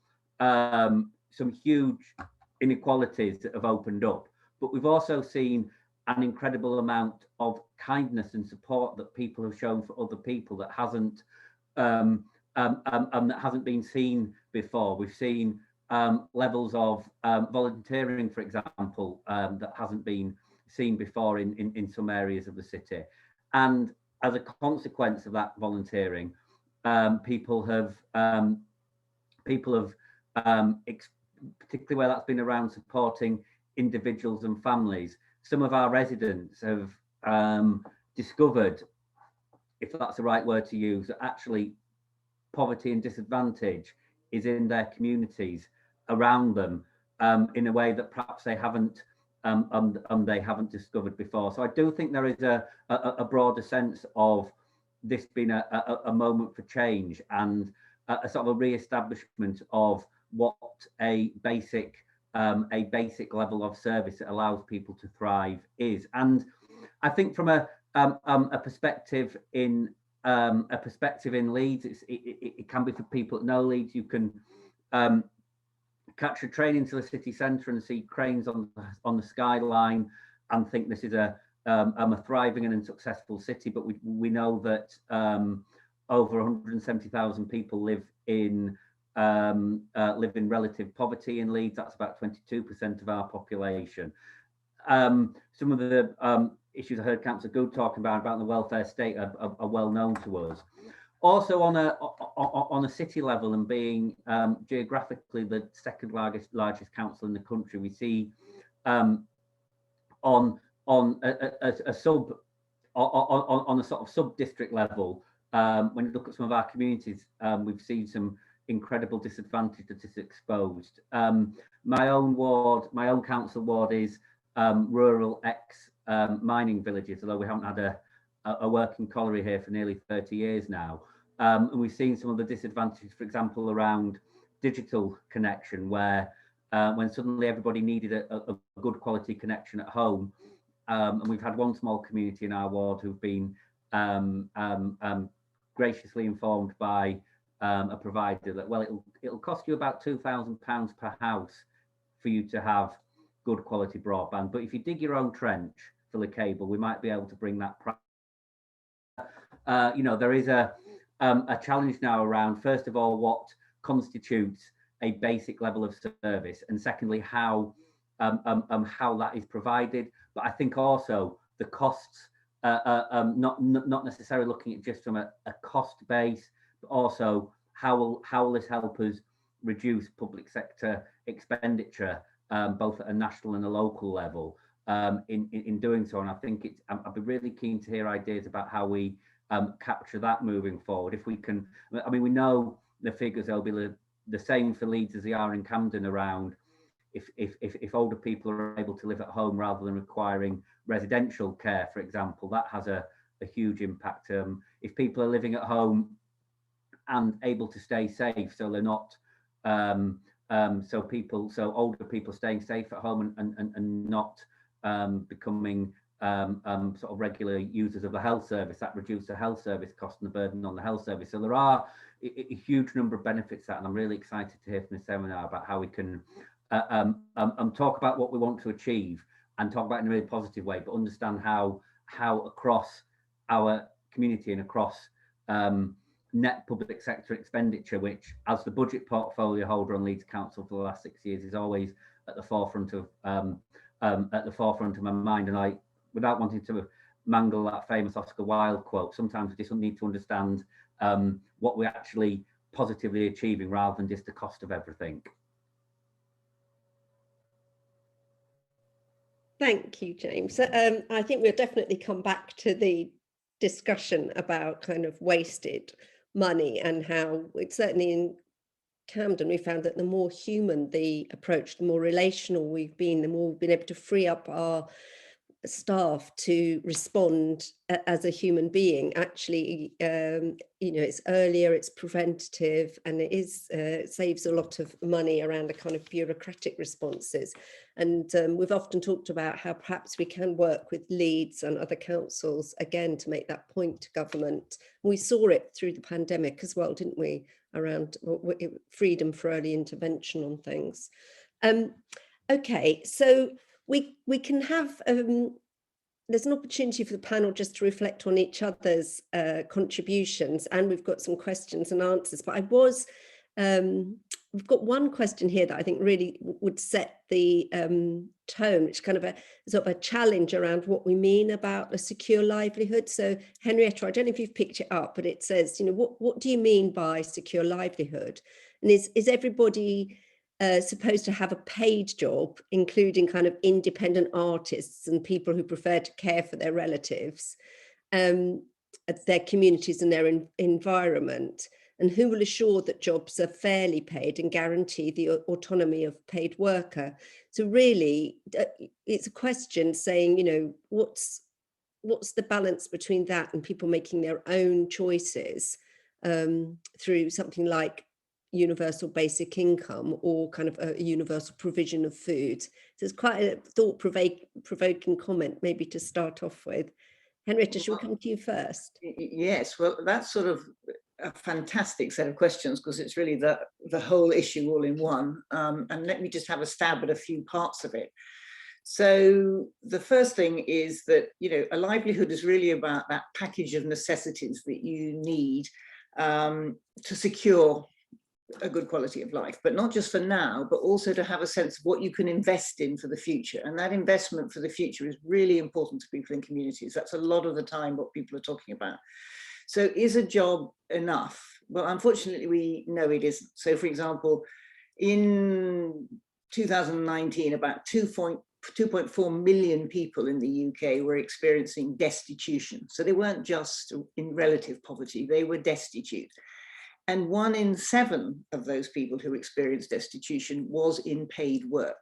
some huge inequalities that have opened up, but we've also seen an incredible amount of kindness and support that people have shown for other people that hasn't been seen before. We've seen levels of volunteering, for example, that hasn't been seen before in some areas of the city. And as a consequence of that volunteering, people have particularly where that's been around supporting individuals and families. Some of our residents have discovered, if that's the right word to use, that actually poverty and disadvantage is in their communities around them in a way that perhaps they haven't discovered before. So I do think there is a broader sense of this being a moment for change and a sort of a re-establishment of what a basic level of service that allows people to thrive is. And I think from a perspective in Leeds, it can be for people that know Leeds. You can catch a train into the city centre and see cranes on the skyline and think this is a thriving and successful city. But we know that over 170,000 people live in relative poverty in Leeds. That's about 22% of our population. Some of the issues I heard Councillor Gould talking about the welfare state are well known to us. Also on a city level, and being geographically the second largest council in the country, we see on a sort of sub-district level, when you look at some of our communities, we've seen some incredible disadvantage that is exposed. My own council ward is rural mining villages, although we haven't had a working colliery here for nearly 30 years now. And we've seen some of the disadvantages, for example, around digital connection, where when suddenly everybody needed a good quality connection at home, and we've had one small community in our ward who've been graciously informed by a provider that, well, it'll cost you about £2,000 per house for you to have good quality broadband, but if you dig your own trench for the cable, we might be able to bring that price. You know, there is a challenge now around, first of all, what constitutes a basic level of service, and secondly, how that is provided. But I think also the costs, not necessarily looking at just from a cost base, but also how will this help us reduce public sector expenditure, both at a national and a local level, in doing so. And I think I'd be really keen to hear ideas about how we capture that moving forward. If we can, I mean, we know the figures will be the same for Leeds as they are in Camden around if older people are able to live at home rather than requiring residential care, for example, that has a huge impact. If people are living at home and able to stay safe, so they're not so older people staying safe at home and not becoming sort of regular users of the health service, that reduces the health service cost and the burden on the health service. So there are a huge number of benefits to that, and I'm really excited to hear from the seminar about how we can talk about what we want to achieve and talk about it in a really positive way, but understand how across our community and across net public sector expenditure, which as the budget portfolio holder on Leeds Council for the last 6 years is always at the forefront of my mind. And I, without wanting to mangle that famous Oscar Wilde quote, sometimes we just need to understand what we're actually positively achieving rather than just the cost of everything. Thank you, James. I think we'll definitely come back to the discussion about kind of wasted money and how it's certainly in Camden, we found that the more human the approach, the more relational we've been, the more we've been able to free up our staff to respond as a human being. Actually, you know, it's earlier, it's preventative, and it is saves a lot of money around the kind of bureaucratic responses. And we've often talked about how perhaps we can work with Leeds and other councils again to make that point to government. We saw it through the pandemic as well, didn't we, around freedom for early intervention on things. Okay, so we can have, there's an opportunity for the panel just to reflect on each other's contributions, and we've got some questions and answers, but we've got one question here that I think really would set the tone, which is kind of a sort of a challenge around what we mean about a secure livelihood. So Henrietta, I don't know if you've picked it up, but it says, you know, what do you mean by secure livelihood? And is everybody supposed to have a paid job, including kind of independent artists and people who prefer to care for their relatives, their communities and their environment? And who will assure that jobs are fairly paid and guarantee the autonomy of paid worker? So really, it's a question saying, you know, what's the balance between that and people making their own choices through something like universal basic income or kind of a universal provision of food? So it's quite a thought-provoking comment, maybe to start off with. Henrietta, shall we come to you first? Yes, well, that's sort of a fantastic set of questions, because it's really the whole issue all in one. And let me just have a stab at a few parts of it. So the first thing is that, you know, a livelihood is really about that package of necessities that you need to secure a good quality of life, but not just for now, but also to have a sense of what you can invest in for the future. And that investment for the future is really important to people in communities. That's a lot of the time what people are talking about. So is a job enough? Well, unfortunately, we know it isn't. So for example, in 2019, about 2.4 million people in the UK were experiencing destitution. So they weren't just in relative poverty, they were destitute. And 1 in 7 of those people who experienced destitution was in paid work.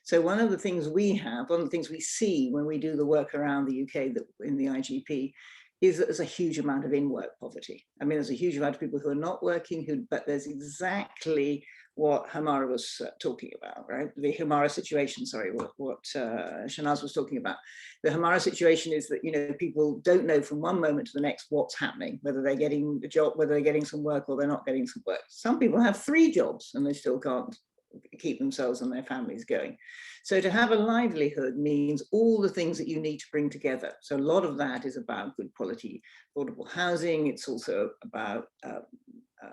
So one of the things we see when we do the work around the UK in the IGP is that there's a huge amount of in-work poverty. I mean, there's a huge amount of people who are not working, but there's exactly what Hamara was talking about, right? The Hamara situation, sorry, what Shanaz was talking about. The Hamara situation is that, you know, people don't know from one moment to the next what's happening, whether they're getting a job, whether they're getting some work or they're not getting some work. Some people have 3 jobs and they still can't keep themselves and their families going. So to have a livelihood means all the things that you need to bring together. So a lot of that is about good quality affordable housing. It's also about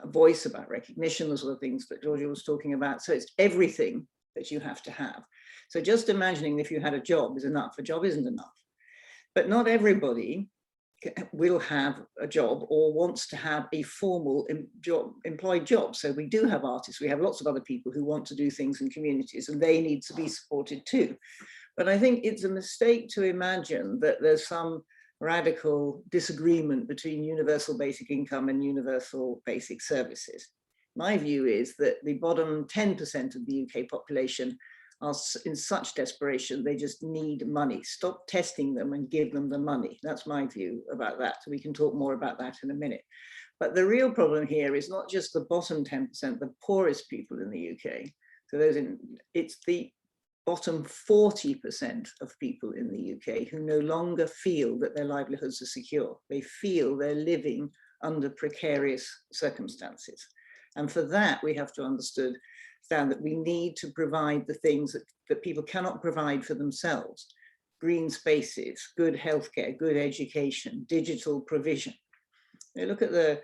voice, about recognition, those are the things that Georgia was talking about. So it's everything that you have to have. So just imagining if you had a job is enough. A job isn't enough. But not everybody will have a job or wants to have a formal employed job. So we do have artists, we have lots of other people who want to do things in communities and they need to be supported too. But I think it's a mistake to imagine that there's some radical disagreement between universal basic income and universal basic services. My view is that the bottom 10% of the UK population are in such desperation, they just need money. Stop testing them and give them the money. That's my view about that. So we can talk more about that in a minute. But the real problem here is not just the bottom 10%, the poorest people in the UK. So it's the bottom 40% of people in the UK who no longer feel that their livelihoods are secure. They feel they're living under precarious circumstances. And for that, we have to understand that we need to provide the things that people cannot provide for themselves. Green spaces, good healthcare, good education, digital provision. You look at the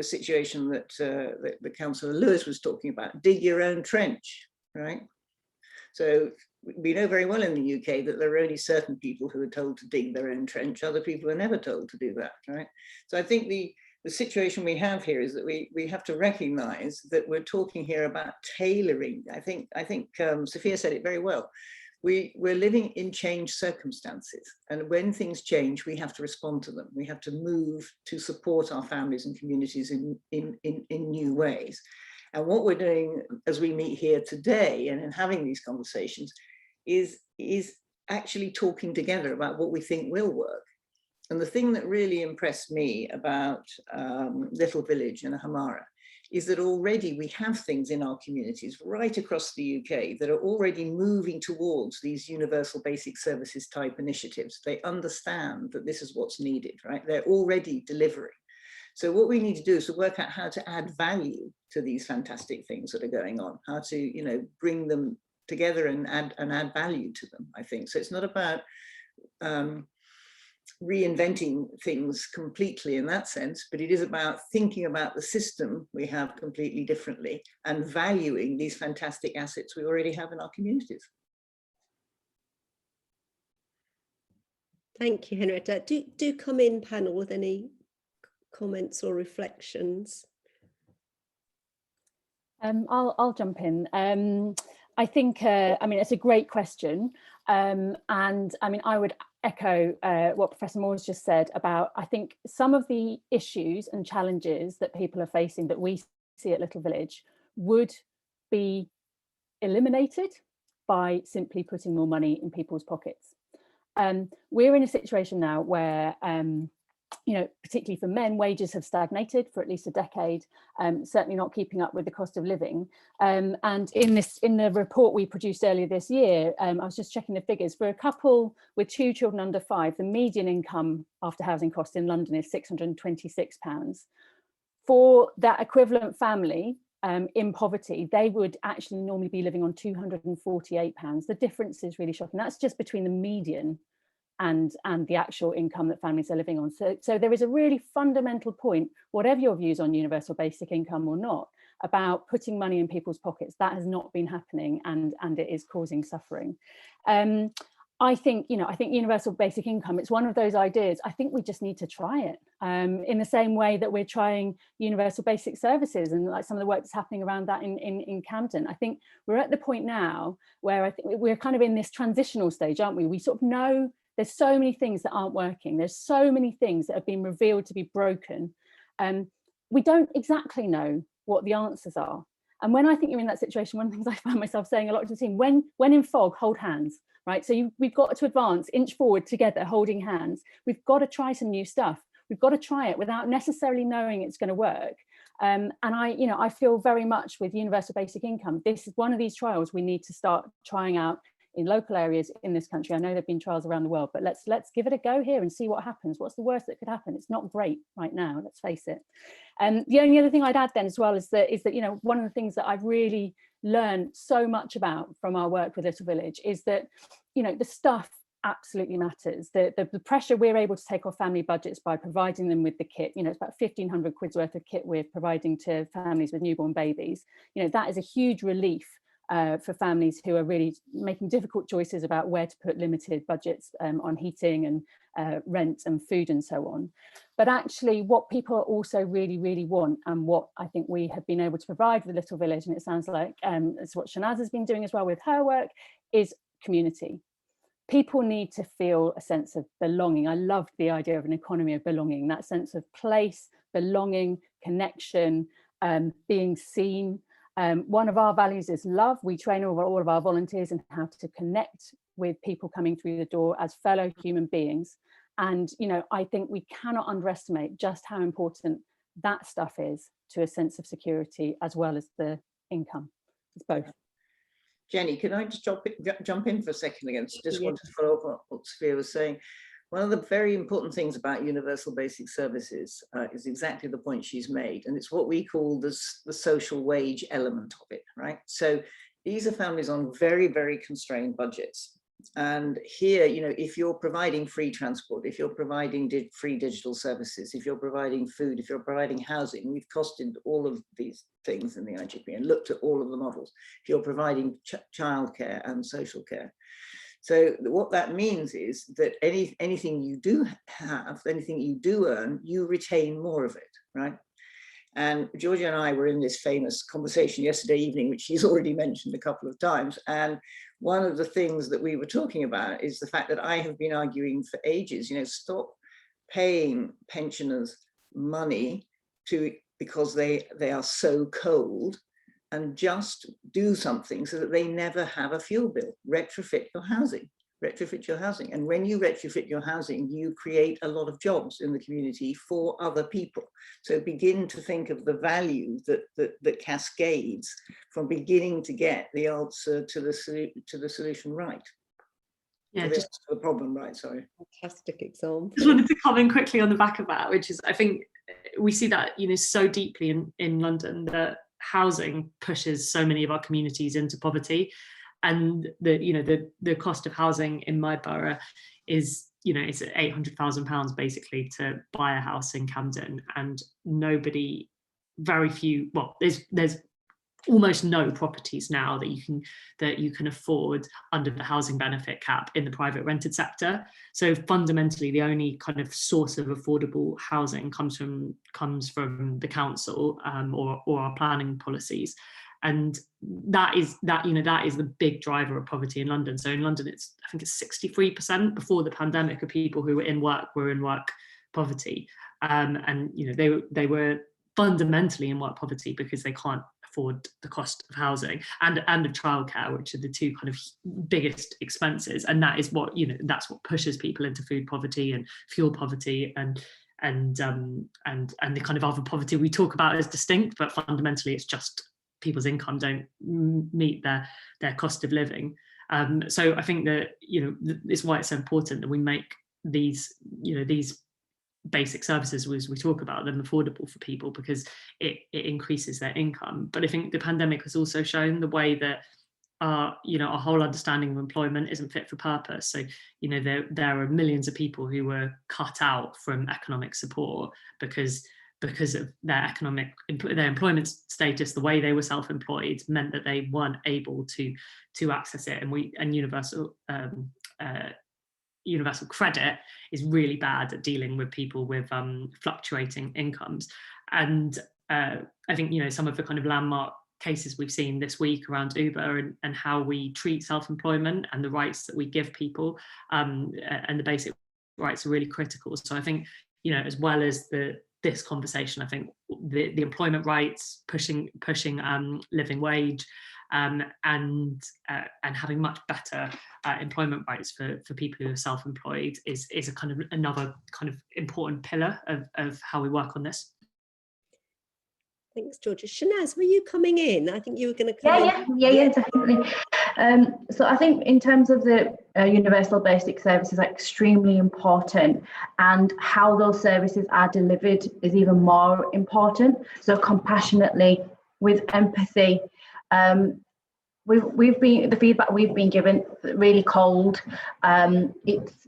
situation that the Councillor Lewis was talking about, dig your own trench, right? So we know very well in the UK that there are only certain people who are told to dig their own trench, other people are never told to do that, right? So I think the situation we have here is that we have to recognize that we're talking here about tailoring. I think Sophia said it very well. We're living in changed circumstances, and when things change, we have to respond to them. We have to move to support our families and communities in new ways. And what we're doing as we meet here today and in having these conversations is actually talking together about what we think will work. And the thing that really impressed me about Little Village and Hamara is that already we have things in our communities right across the UK that are already moving towards these universal basic services type initiatives. They understand that this is what's needed, right? They're already delivering. So what we need to do is to work out how to add value to these fantastic things that are going on, how to, you know, bring them together and add value to them, I think. So it's not about reinventing things completely in that sense, but it is about thinking about the system we have completely differently and valuing these fantastic assets we already have in our communities. Thank you, Henrietta. Do come in, panel, with any comments or reflections. I'll jump in. I think, I mean, it's a great question. And I mean, I would echo what Professor Moore's just said about, I think some of the issues and challenges that people are facing that we see at Little Village would be eliminated by simply putting more money in people's pockets. We're in a situation now where, you know, particularly for men, wages have stagnated for at least a decade, certainly not keeping up with the cost of living. And in the report we produced earlier this year, I was just checking the figures. For a couple with 2 children under 5, the median income after housing costs in London is £626. For that equivalent family in poverty, they would actually normally be living on £248. The difference is really shocking. That's just between the median and the actual income that families are living on. So there is a really fundamental point, whatever your views on universal basic income or not, about putting money in people's pockets. That has not been happening, and it is causing suffering. I think universal basic income, it's one of those ideas. I think we just need to try it in the same way that we're trying universal basic services and like some of the work that's happening around that in Camden. I think we're at the point now where I think we're kind of in this transitional stage, aren't we? We sort of know there's so many things that aren't working. There's so many things that have been revealed to be broken. We don't exactly know what the answers are. And when I think you're in that situation, one of the things I found myself saying a lot to the team, when in fog, hold hands. Right, so we've got to advance, inch forward together, holding hands. We've got to try some new stuff. We've got to try it without necessarily knowing it's going to work. And I feel very much with universal basic income, this is one of these trials we need to start trying out in local areas in this country. I know there've been trials around the world, but let's give it a go here and see what happens. What's the worst that could happen? It's not great right now, let's face it. And the only other thing I'd add then as well is that one of the things that I've really learned so much about from our work with Little Village is that the stuff absolutely matters. The pressure we're able to take off family budgets by providing them with the kit, it's about 1,500 quid's worth of kit we're providing to families with newborn babies. That is a huge relief for families who are really making difficult choices about where to put limited budgets on heating and rent and food and so on. But actually what people also really, really want, and what I think we have been able to provide with Little Village, and it sounds like it's what Shanaz has been doing as well with her work, is community. People need to feel a sense of belonging. I love the idea of an economy of belonging, that sense of place, belonging, connection, being seen. One of our values is love. We train all of our volunteers in how to connect with people coming through the door as fellow human beings. And, I think we cannot underestimate just how important that stuff is to a sense of security as well as the income. It's both. Jenny, can I just jump in for a second again? Just wanted to follow up on what Sophia was saying. One of the very important things about universal basic services is exactly the point she's made, and it's what we call the social wage element of it, right? So these are families on very, very constrained budgets. And here, if you're providing free transport, if you're providing free digital services, if you're providing food, if you're providing housing, we've costed all of these things in the IGP and looked at all of the models. If you're providing childcare and social care. So what that means is that anything you do have, anything you do earn, you retain more of it, right? And Georgia and I were in this famous conversation yesterday evening, which she's already mentioned a couple of times. And one of the things that we were talking about is the fact that I have been arguing for ages, stop paying pensioners money because they are so cold, and just do something so that they never have a fuel bill. Retrofit your housing. And when you retrofit your housing, you create a lot of jobs in the community for other people. So begin to think of the value that cascades from beginning to get the answer to the solution right. Yeah, just the problem right, sorry. Fantastic example. Just wanted to comment quickly on the back of that, which is, I think we see that, so deeply in London, that housing pushes so many of our communities into poverty. And the cost of housing in my borough is, it's £800,000 basically to buy a house in Camden, and there's almost no properties now that you can afford under the housing benefit cap in the private rented sector. So fundamentally, the only kind of source of affordable housing comes from the council or our planning policies. And that is the big driver of poverty in London. So in London, I think it's 63% before the pandemic of people who were in work poverty. And they were fundamentally in work poverty because they can't afford the cost of housing and of childcare, which are the two kind of biggest expenses. And that is what, that's what pushes people into food poverty and fuel poverty and the kind of other poverty we talk about as distinct, but fundamentally it's just people's income don't meet their cost of living. So I think that, it's why it's so important that we make these basic services, as we talk about them, affordable for people, because it increases their income. But I think the pandemic has also shown the way that our whole understanding of employment isn't fit for purpose. So there are millions of people who were cut out from economic support because of their employment status. The way they were self-employed meant that they weren't able to access it, and universal universal credit is really bad at dealing with people with fluctuating incomes. And I think, you know, some of the kind of landmark cases we've seen this week around Uber and how we treat self-employment and the rights that we give people, and the basic rights are really critical. So I think, you know, as well as this conversation, I think the employment rights, pushing living wage, and having much better employment rights for people who are self-employed is a kind of another kind of important pillar of how we work on this. Thanks, Georgia. Shanaz, were you coming in? I think you were going to come in. Yeah, definitely. So I think in terms of the universal basic services are extremely important, and how those services are delivered is even more important. So compassionately, with empathy. We've been, the feedback we've been given, really cold. It's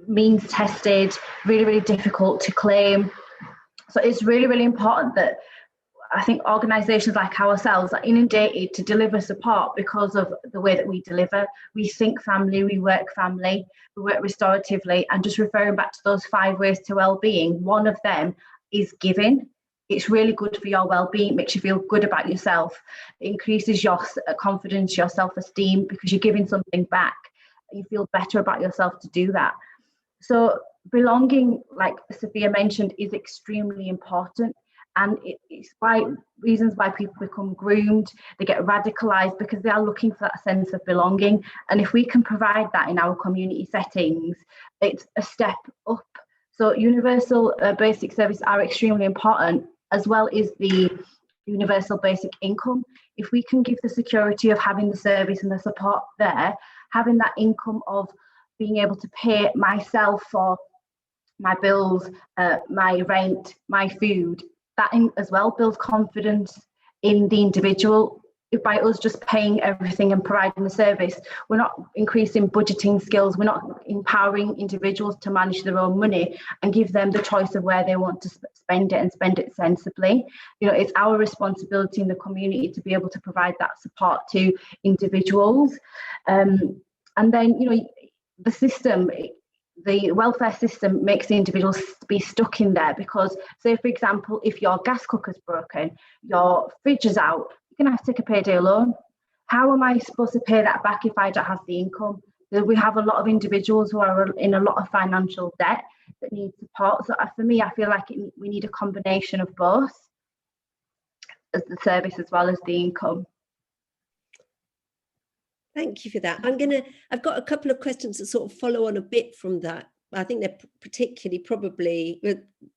means tested, really, really difficult to claim. So it's really, really important that I think organisations like ourselves are inundated to deliver support because of the way that we deliver. We think family, we work restoratively, and just referring back to those 5 ways to well-being, one of them is giving. It's really good for your well-being, makes you feel good about yourself. It increases your confidence, your self-esteem, because you're giving something back. You feel better about yourself to do that. So belonging, like Sophia mentioned, is extremely important. And it's reasons why people become groomed, they get radicalised, because they are looking for that sense of belonging. And if we can provide that in our community settings, it's a step up. So universal basic services are extremely important, as well as the universal basic income. If we can give the security of having the service and the support there, having that income of being able to pay myself for my bills, my rent, my food, that as well builds confidence in the individual. By us just paying everything and providing the service, we're not increasing budgeting skills, we're not empowering individuals to manage their own money and give them the choice of where they want to spend it and spend it sensibly. You know, it's our responsibility in the community to be able to provide that support to individuals. And then, you know, the system, the welfare system makes the individuals be stuck in there, because say, for example, if your gas cooker's broken, your fridge is out, you're going to have to take a payday loan. How am I supposed to pay that back if I don't have the income? We have a lot of individuals who are in a lot of financial debt that need support. So for me, I feel like we need a combination of both, as the service as well as the income. Thank you for that. I've got a couple of questions that sort of follow on a bit from that. I think they're particularly probably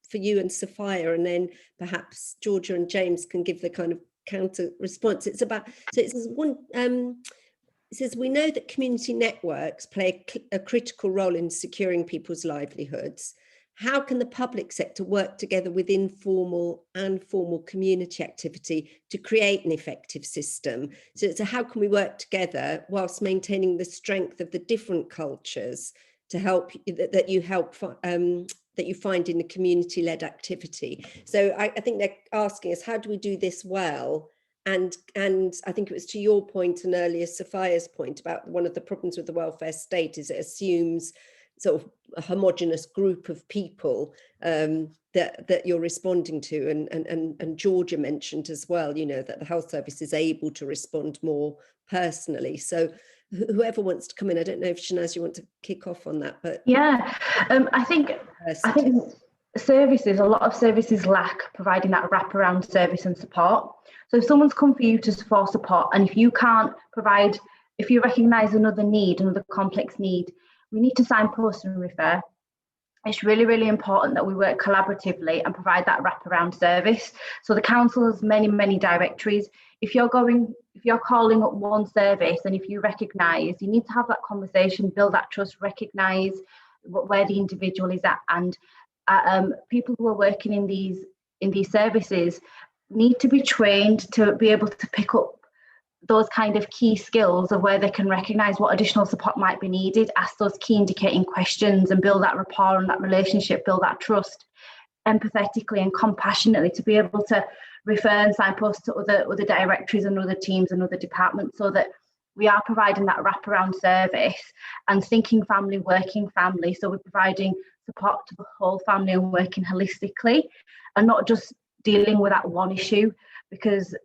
for you and Sapphire, and then perhaps Georgia and James can give the kind of counter response. It's about, so it says it says, we know that community networks play a critical role in securing people's livelihoods. How can the public sector work together with informal and formal community activity to create an effective system? So how can we work together whilst maintaining the strength of the different cultures to help that you find in the community-led activity? So I think they're asking us, how do we do this well? And I think it was to your point and earlier Sapphire's point about one of the problems with the welfare state is it assumes sort of a homogenous group of people that you're responding to, and Georgia mentioned as well, you know, that the health service is able to respond more personally. So whoever wants to come in, I don't know if Shanaz, you want to kick off on that, but yeah, I think services, a lot of services lack providing that wraparound service and support. So if someone's come for you for support, and if you can't provide, if you recognise another need, another complex need, we need to signpost and refer. It's really, really important that we work collaboratively and provide that wraparound service. So the council has many, many directories. If you're calling up one service, and if you recognise, you need to have that conversation, build that trust, recognise where the individual is at, and people who are working in these services need to be trained to be able to pick up those kind of key skills of where they can recognise what additional support might be needed, ask those key indicating questions and build that rapport and that relationship, build that trust empathetically and compassionately, to be able to refer and signpost to other directories and other teams and other departments, so that we are providing that wraparound service and thinking family, working family. So we're providing support to the whole family and working holistically and not just dealing with that one issue, because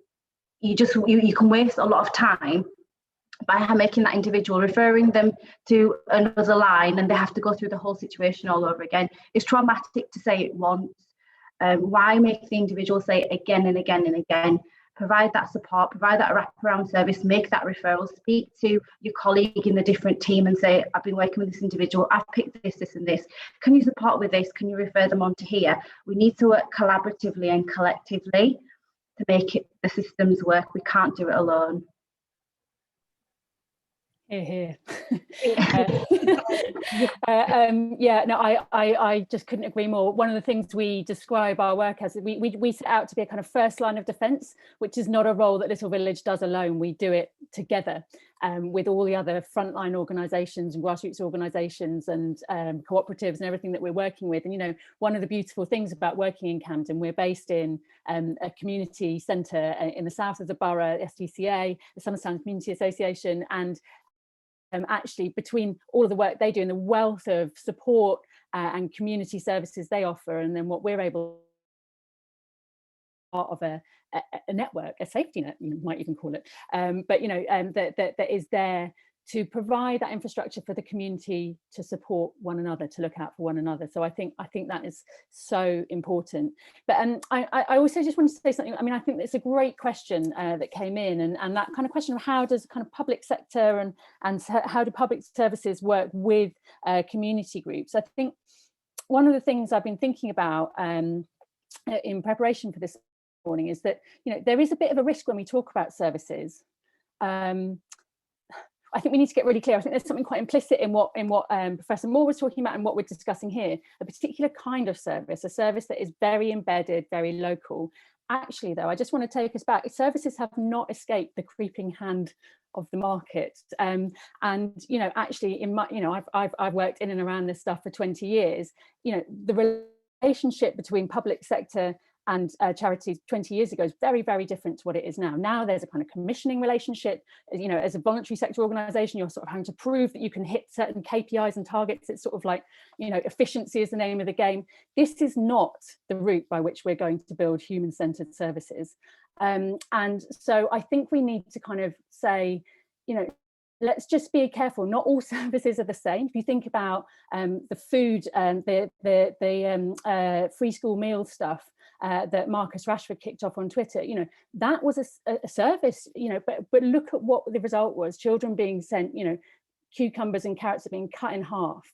you can waste a lot of time by making that individual, referring them to another line, and they have to go through the whole situation all over again. It's traumatic to say it once. Why make the individual say it again and again and again? Provide that support, provide that wraparound service, make that referral, speak to your colleague in the different team and say, I've been working with this individual, I've picked this, this and this. Can you support with this? Can you refer them on to here? We need to work collaboratively and collectively to make the systems work. We can't do it alone. Hear, hear. Yeah, no, I just couldn't agree more. One of the things we describe our work as, we set out to be a kind of first line of defence, which is not a role that Little Village does alone. We do it together with all the other frontline organisations and grassroots organisations and cooperatives and everything that we're working with. And, you know, one of the beautiful things about working in Camden, we're based in a community centre in the south of the borough, STCA, the Summerstown Community Association, and actually between all of the work they do and the wealth of support and community services they offer, and then what we're able part of a network, a safety net, you might even call it, but you know, that is there to provide that infrastructure for the community to support one another, to look out for one another. So I think that is so important. But I also just wanted to say something. I mean, I think it's a great question that came in, and that kind of question of how does kind of public sector and how do public services work with community groups. I think one of the things I've been thinking about in preparation for this morning is that, you know, there is a bit of a risk when we talk about services. I think we need to get really clear. I think there's something quite implicit in what Professor Moore was talking about and what we're discussing here. A particular kind of service, a service that is very embedded, very local. Actually, though, I just want to take us back. Services have not escaped the creeping hand of the market. And you know, actually, in my, you know, I've worked in and around this stuff for 20 years. You know, the relationship between public sector and charities 20 years ago is very, very different to what it is now. Now there's a kind of commissioning relationship. You know, as a voluntary sector organisation, you're sort of having to prove that you can hit certain KPIs and targets. It's sort of like, you know, efficiency is the name of the game. This is not the route by which we're going to build human-centred services. And so I think we need to kind of say, you know, let's just be careful. Not all services are the same. If you think about the food and the free school meal stuff that Marcus Rashford kicked off on Twitter, you know, that was a service, you know, but look at what the result was. Children being sent, you know, cucumbers and carrots are being cut in half.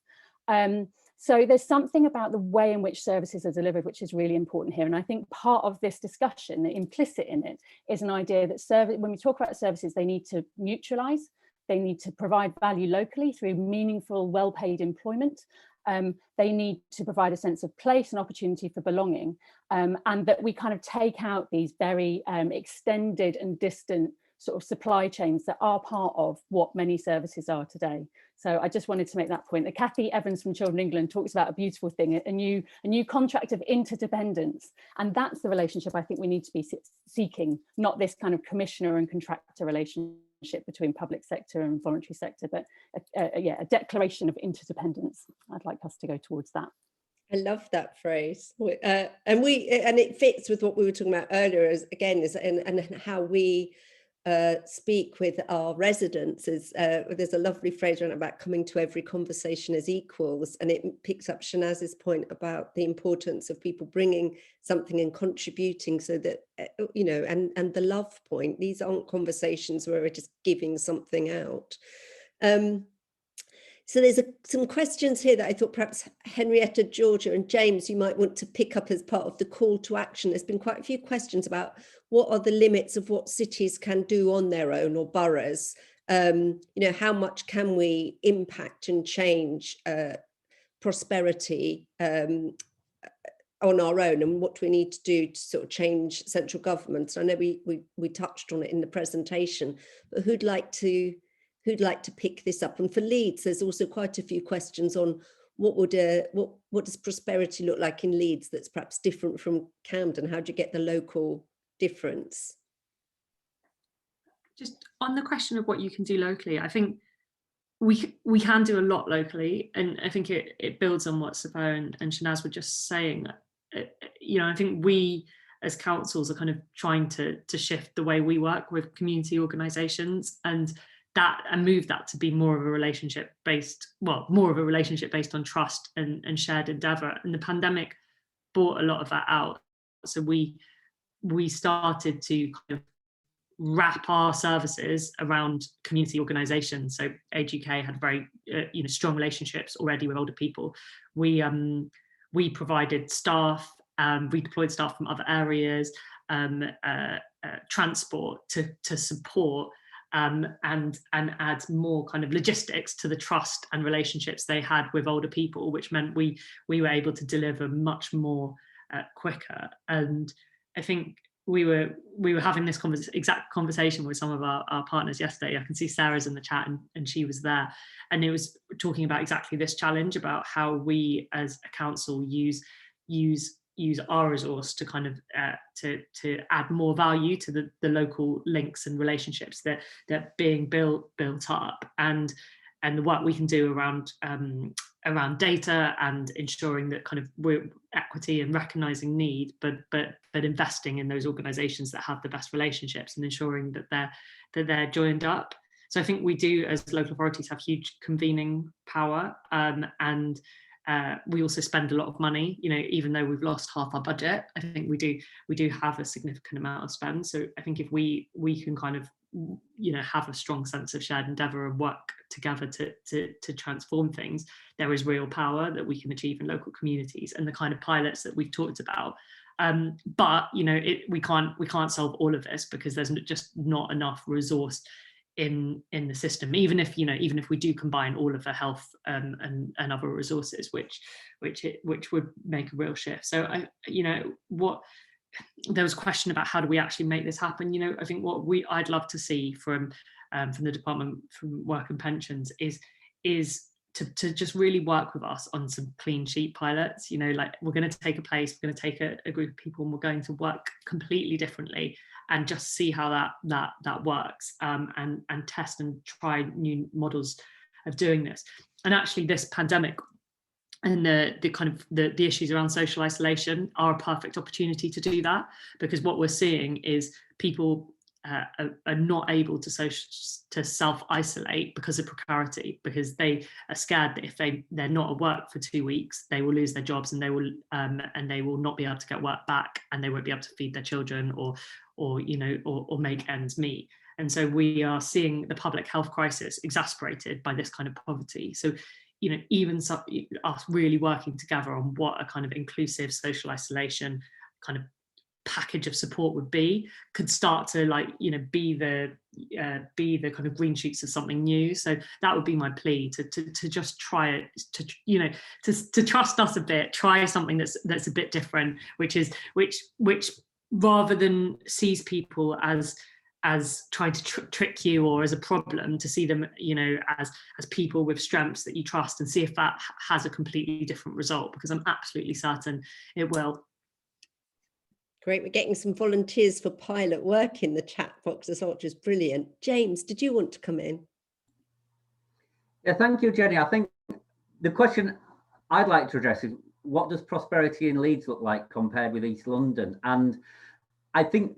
So there's something about the way in which services are delivered which is really important here. And I think part of this discussion, implicit in it, is an idea that when we talk about services, they need to mutualise. They need to provide value locally through meaningful, well-paid employment. They need to provide a sense of place and opportunity for belonging, and that we kind of take out these very extended and distant sort of supply chains that are part of what many services are today. So I just wanted to make that point. That Cathy Evans from Children England talks about a beautiful thing, a new contract of interdependence, and that's the relationship I think we need to be seeking, not this kind of commissioner and contractor relationship between public sector and voluntary sector, but a declaration of interdependence. I'd like us to go towards that. I love that phrase, and it fits with what we were talking about earlier, and how we speak with our residents. There's a lovely phrase around about coming to every conversation as equals, and it picks up Shanaz's point about the importance of people bringing something and contributing, so that, you know, and the love point. These aren't conversations where we're just giving something out. So there's some questions here that I thought perhaps Henrietta, Georgia and James, you might want to pick up as part of the call to action. There's been quite a few questions about what are the limits of what cities can do on their own, or boroughs. You know, how much can we impact and change prosperity on our own, and what do we need to do to sort of change central government? So I know we touched on it in the presentation, but who'd like to pick this up? And for Leeds, there's also quite a few questions on what does prosperity look like in Leeds that's perhaps different from Camden? How do you get the local difference? on the question of what you can do locally, I think we can do a lot locally, and I think it builds on what Sapphire and Shanaz were just saying. You know, I think we as councils are kind of trying to shift the way we work with community organisations and move that to be more of a relationship based on trust and shared endeavour. And the pandemic brought a lot of that out. So we started to kind of wrap our services around community organisations. So Age UK had very strong relationships already with older people. We provided staff, redeployed staff from other areas, transport to support and add more kind of logistics to the trust and relationships they had with older people, which meant we were able to deliver much more quicker. And I think we were having this exact conversation with some of our partners yesterday. I can see Sarah's in the chat and she was there, and it was talking about exactly this challenge about how we as a council use our resource to kind of to add more value to the local links and relationships that are being built up, and the work we can do around data and ensuring that kind of we're equity and recognizing need, but investing in those organizations that have the best relationships and ensuring that they're joined up. So I think we do, as local authorities, have huge convening power, and we also spend a lot of money. You know, even though we've lost half our budget, I think we do have a significant amount of spend. So I think if we can kind of have a strong sense of shared endeavour and work together to transform things, there is real power that we can achieve in local communities, and the kind of pilots that we've talked about. But we can't solve all of this because there's just not enough resource in the system, even if we do combine all of the health and other resources, which would make a real shift. So there was a question about how do we actually make this happen. I think what I'd love to see from the Department for Work and Pensions is to just really work with us on some clean sheet pilots. Like, we're going to take a place, we're going to take a group of people, and we're going to work completely differently and just see how that works, and test and try new models of doing this. And actually this pandemic and the issues around social isolation are a perfect opportunity to do that, because what we're seeing is people are not able to self-isolate because of precarity, because they are scared that if they're not at work for 2 weeks, they will lose their jobs, and they will not be able to get work back, and they won't be able to feed their children or make ends meet. And so we are seeing the public health crisis exacerbated by this kind of poverty. So even us really working together on what a kind of inclusive social isolation kind of package of support would be could start to be the kind of green shoots of something new. So that would be my plea, to just try it, to trust us a bit, try something that's a bit different, which rather than sees people as trying to trick you or as a problem, to see them as people with strengths that you trust, and see if that has a completely different result, because I'm absolutely certain it will. Great, we're getting some volunteers for pilot work in the chat box as well, which is brilliant. James, did you want to come in? Yeah, thank you, Jenny. I think the question I'd like to address is, what does prosperity in Leeds look like compared with East London? And I think,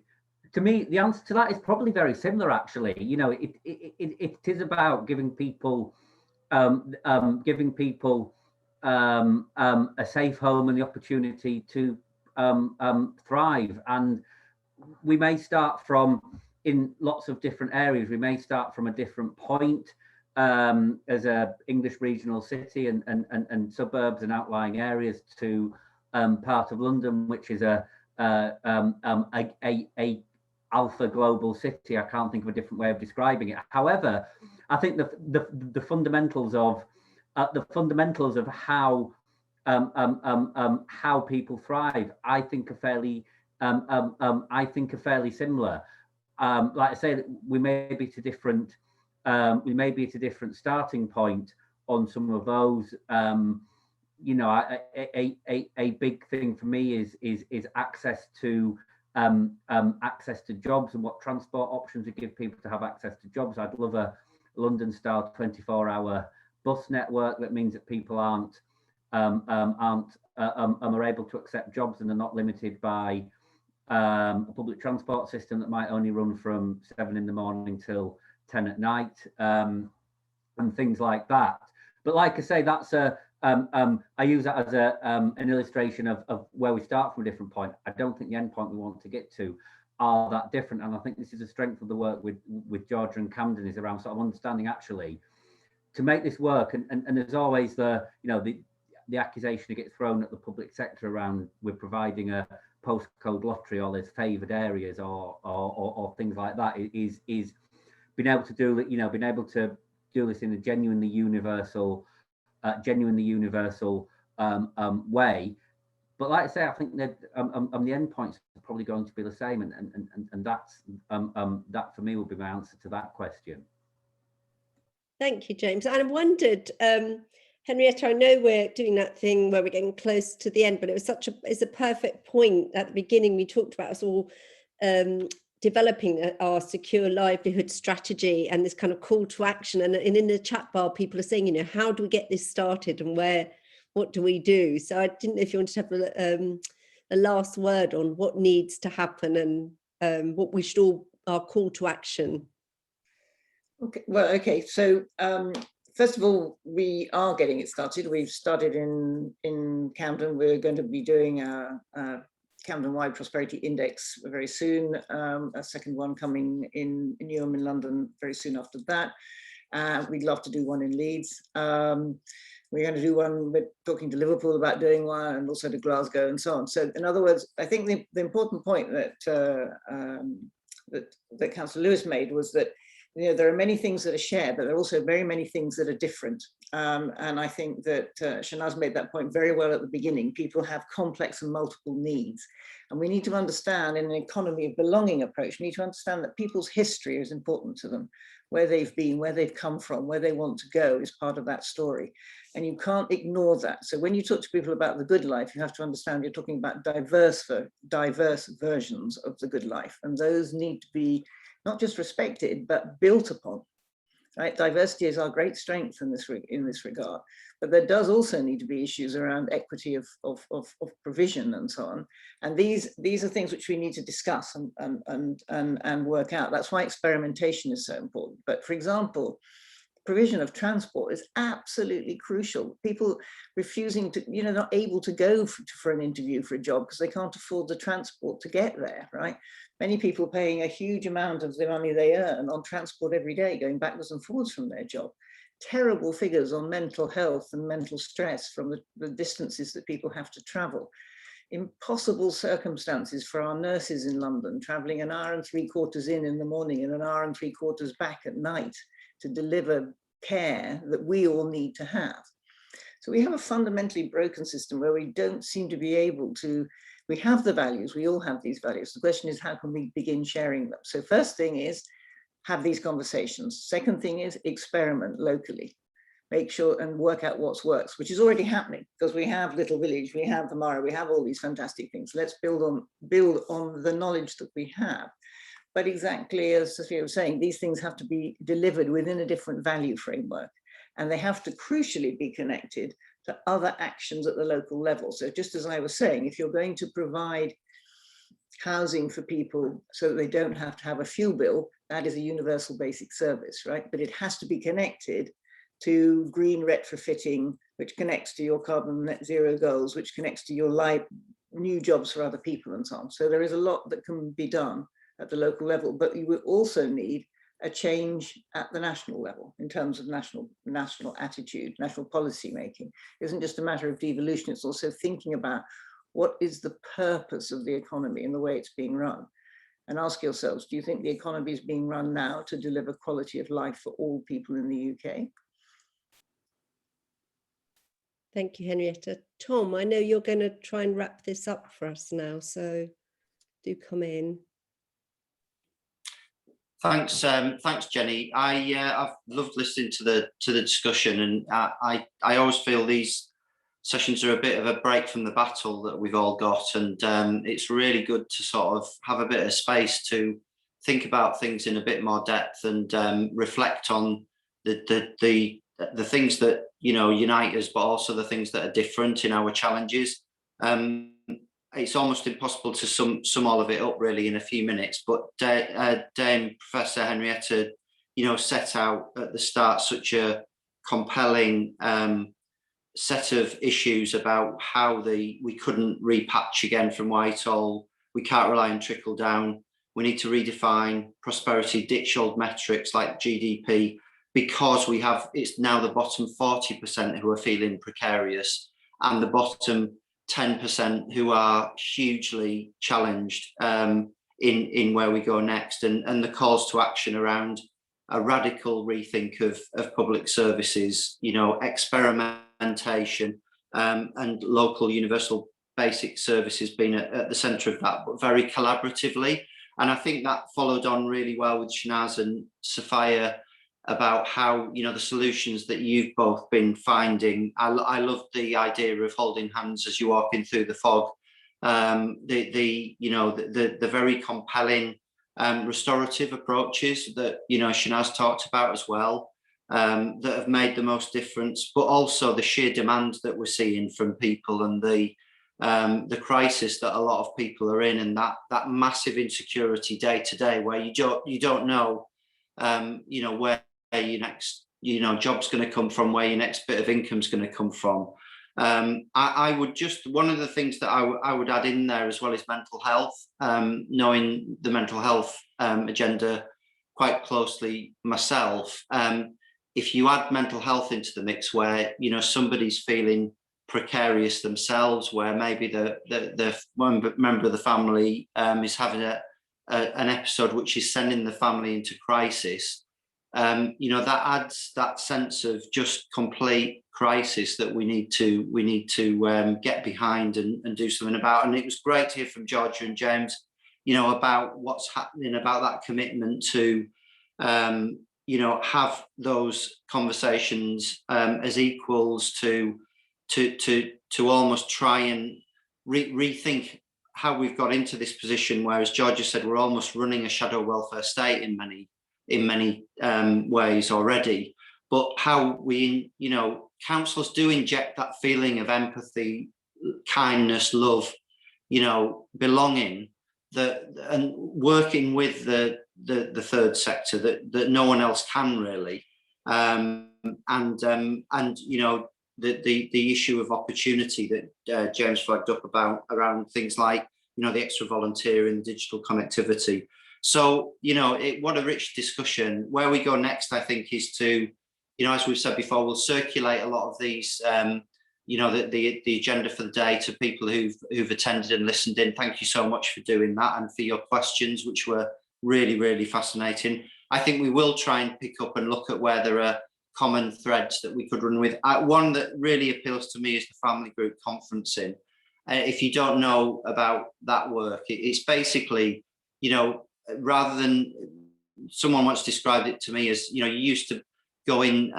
to me, the answer to that is probably very similar, actually. It is about giving people a safe home and the opportunity to thrive. And we may start from, in lots of different areas, we may start from a different point as a English regional city and suburbs and outlying areas, to part of London, which is a alpha global city. I can't think of a different way of describing it. However, I think the fundamentals of how people thrive, I think are fairly similar. Like I say, we may be at a different starting point on some of those. A big thing for me is access to access to jobs and what transport options we give people to have access to jobs. I'd love a London-style 24-hour bus network that means that people are able to accept jobs and are not limited by a public transport system that might only run from 7 in the morning till 10 at night, and things like that. But like I say, that's I use that as an illustration of where we start from a different point. I don't think the end point we want to get to are that different, and I think this is the strength of the work with Georgia and Camden, is around sort of understanding actually to make this work. And there's always the accusation that gets thrown at the public sector around we're providing a postcode lottery or there's favoured areas or things like that. Is being able to do that, being able to do this in a genuinely universal way. But like I say, I think that the end points are probably going to be the same, and that's that for me will be my answer to that question. Thank you, James. And I wondered, Henrietta, I know we're doing that thing where we're getting close to the end, but it's a perfect point at the beginning. We talked about us all developing our secure livelihood strategy and this kind of call to action. And in the chat bar, people are saying, how do we get this started and what do we do? So I didn't know if you wanted to have a last word on what needs to happen and what we should all, our call to action. Okay, well, okay. So first of all, we are getting it started. We've started in Camden. We're going to be doing a Camden-wide Prosperity Index very soon. A second one coming in Newham in London very soon after that. We'd love to do one in Leeds. We're going to do one, we're talking to Liverpool about doing one, and also to Glasgow and so on. So in other words, I think the important point that that Councillor Lewis made was that there are many things that are shared, but there are also very many things that are different. And I think that Shanaz made that point very well at the beginning. People have complex and multiple needs. And we need to understand, in an economy of belonging approach, we need to understand that people's history is important to them. Where they've been, where they've come from, where they want to go is part of that story. And you can't ignore that. So when you talk to people about the good life, you have to understand you're talking about diverse versions of the good life. And those need to be not just respected, but built upon. Right? Diversity is our great strength in this regard, but there does also need to be issues around equity of provision and so on. And these are things which we need to discuss and work out. That's why experimentation is so important. But for example, provision of transport is absolutely crucial. People refusing to, not able to go for an interview for a job because they can't afford the transport to get there, right? Many people paying a huge amount of the money they earn on transport every day, going backwards and forwards from their job. Terrible figures on mental health and mental stress from the distances that people have to travel. Impossible circumstances for our nurses in London, traveling an hour and 3/4 in the morning and an hour and 3/4 back at night to deliver care that we all need to have. So we have a fundamentally broken system where we don't seem to be able to, we have the values, we all have these values. The question is, how can we begin sharing them? So first thing is, have these conversations. Second thing is, experiment locally. Make sure and work out what works, which is already happening because we have Little Village, we have the Mara, we have all these fantastic things. Let's build on the knowledge that we have. But exactly as Sophia was saying, these things have to be delivered within a different value framework, and they have to crucially be connected to other actions at the local level. So just as I was saying, if you're going to provide housing for people so that they don't have to have a fuel bill, that is a universal basic service, right? But it has to be connected to green retrofitting, which connects to your carbon net zero goals, which connects to your new jobs for other people and so on. So there is a lot that can be done at the local level, but you will also need a change at the national level in terms of national attitude, national policy making. It isn't just a matter of devolution, it's also thinking about what is the purpose of the economy and the way it's being run. And ask yourselves, do you think the economy is being run now to deliver quality of life for all people in the UK? Thank you, Henrietta. Tom, I know you're going to try and wrap this up for us now, so do come in. Thanks, Jenny. I've loved listening to the discussion, and I always feel these sessions are a bit of a break from the battle that we've all got, and it's really good to sort of have a bit of space to think about things in a bit more depth and reflect on the things that, you know, unite us, but also the things that are different in our challenges. It's almost impossible to sum all of it up really in a few minutes, but Dame Professor Henrietta, you know, set out at the start such a compelling set of issues about how we couldn't repatch again from Whitehall. We can't rely on trickle down. We need to redefine prosperity, ditch old metrics like GDP, because it's now the bottom 40% who are feeling precarious and the bottom 10% who are hugely challenged in where we go next, and the calls to action around a radical rethink of public services, you know, experimentation and local universal basic services being at the centre of that, but very collaboratively. And I think that followed on really well with Shanaz and Sapphire about how, you know, the solutions that you've both been finding. I love the idea of holding hands as you're walking through the fog. The very compelling restorative approaches that, you know, Shanaz talked about as well, that have made the most difference, but also the sheer demand that we're seeing from people and the crisis that a lot of people are in, and that massive insecurity day to day, where you don't know, you know, where your next, you know, job's going to come from, where your next bit of income's going to come from. I would just, one of the things that I would add in there as well is mental health, knowing the mental health agenda quite closely myself. If you add mental health into the mix, where, you know, somebody's feeling precarious themselves, where maybe the member of the family is having an episode which is sending the family into crisis, you know, that adds that sense of just complete crisis that we need to get behind and do something about. And it was great to hear from Georgia and James, you know, about what's happening, about that commitment to you know, have those conversations as equals to almost try and rethink how we've got into this position, where, as Georgia said, we're almost running a shadow welfare state in many ways already. But how we, you know, councils do inject that feeling of empathy, kindness, love, you know, belonging, and working with the third sector that no one else can really, and you know, the issue of opportunity that James flagged up about around things like, you know, the extra volunteering, digital connectivity. So, you know, what a rich discussion. Where we go next, I think, is to, you know, as we've said before, we'll circulate a lot of these, you know, the agenda for the day to people who've attended and listened in. Thank you so much for doing that and for your questions, which were really, really fascinating. I think we will try and pick up and look at where there are common threads that we could run with. One that really appeals to me is the family group conferencing. If you don't know about that work, it's basically, you know, rather than, someone once described it to me as, you know, you used to go in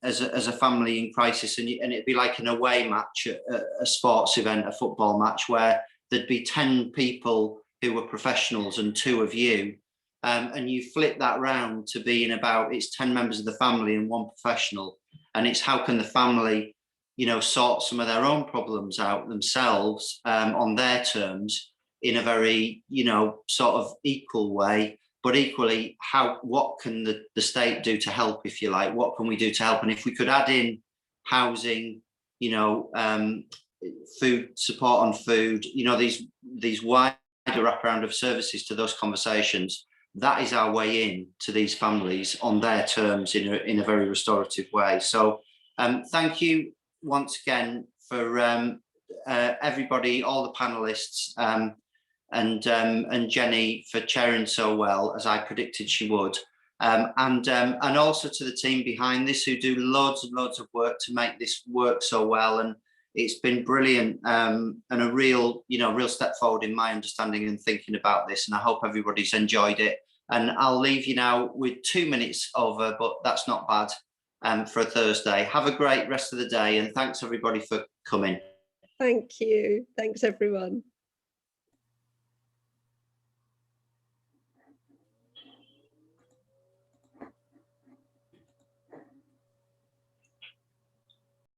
as a family in crisis, and it'd be like an away match at a sports event, a football match, where there'd be 10 people who were professionals and 2 of you, and you flip that round to being about, it's 10 members of the family and 1 professional, and it's how can the family, you know, sort some of their own problems out themselves on their terms in a very, you know, sort of equal way. But equally, what can the state do to help, if you like? What can we do to help? And if we could add in housing, you know, food, support on food, you know, these wider wraparound of services to those conversations, that is our way in to these families on their terms in a very restorative way. So thank you once again for everybody, all the panelists, and Jenny for chairing so well, as I predicted she would, and also to the team behind this, who do loads and loads of work to make this work so well. And it's been brilliant, and a real step forward in my understanding and thinking about this. And I hope everybody's enjoyed it. And I'll leave you now with 2 minutes over, but that's not bad. for a Thursday. Have a great rest of the day, and thanks everybody for coming. Thank you. Thanks everyone.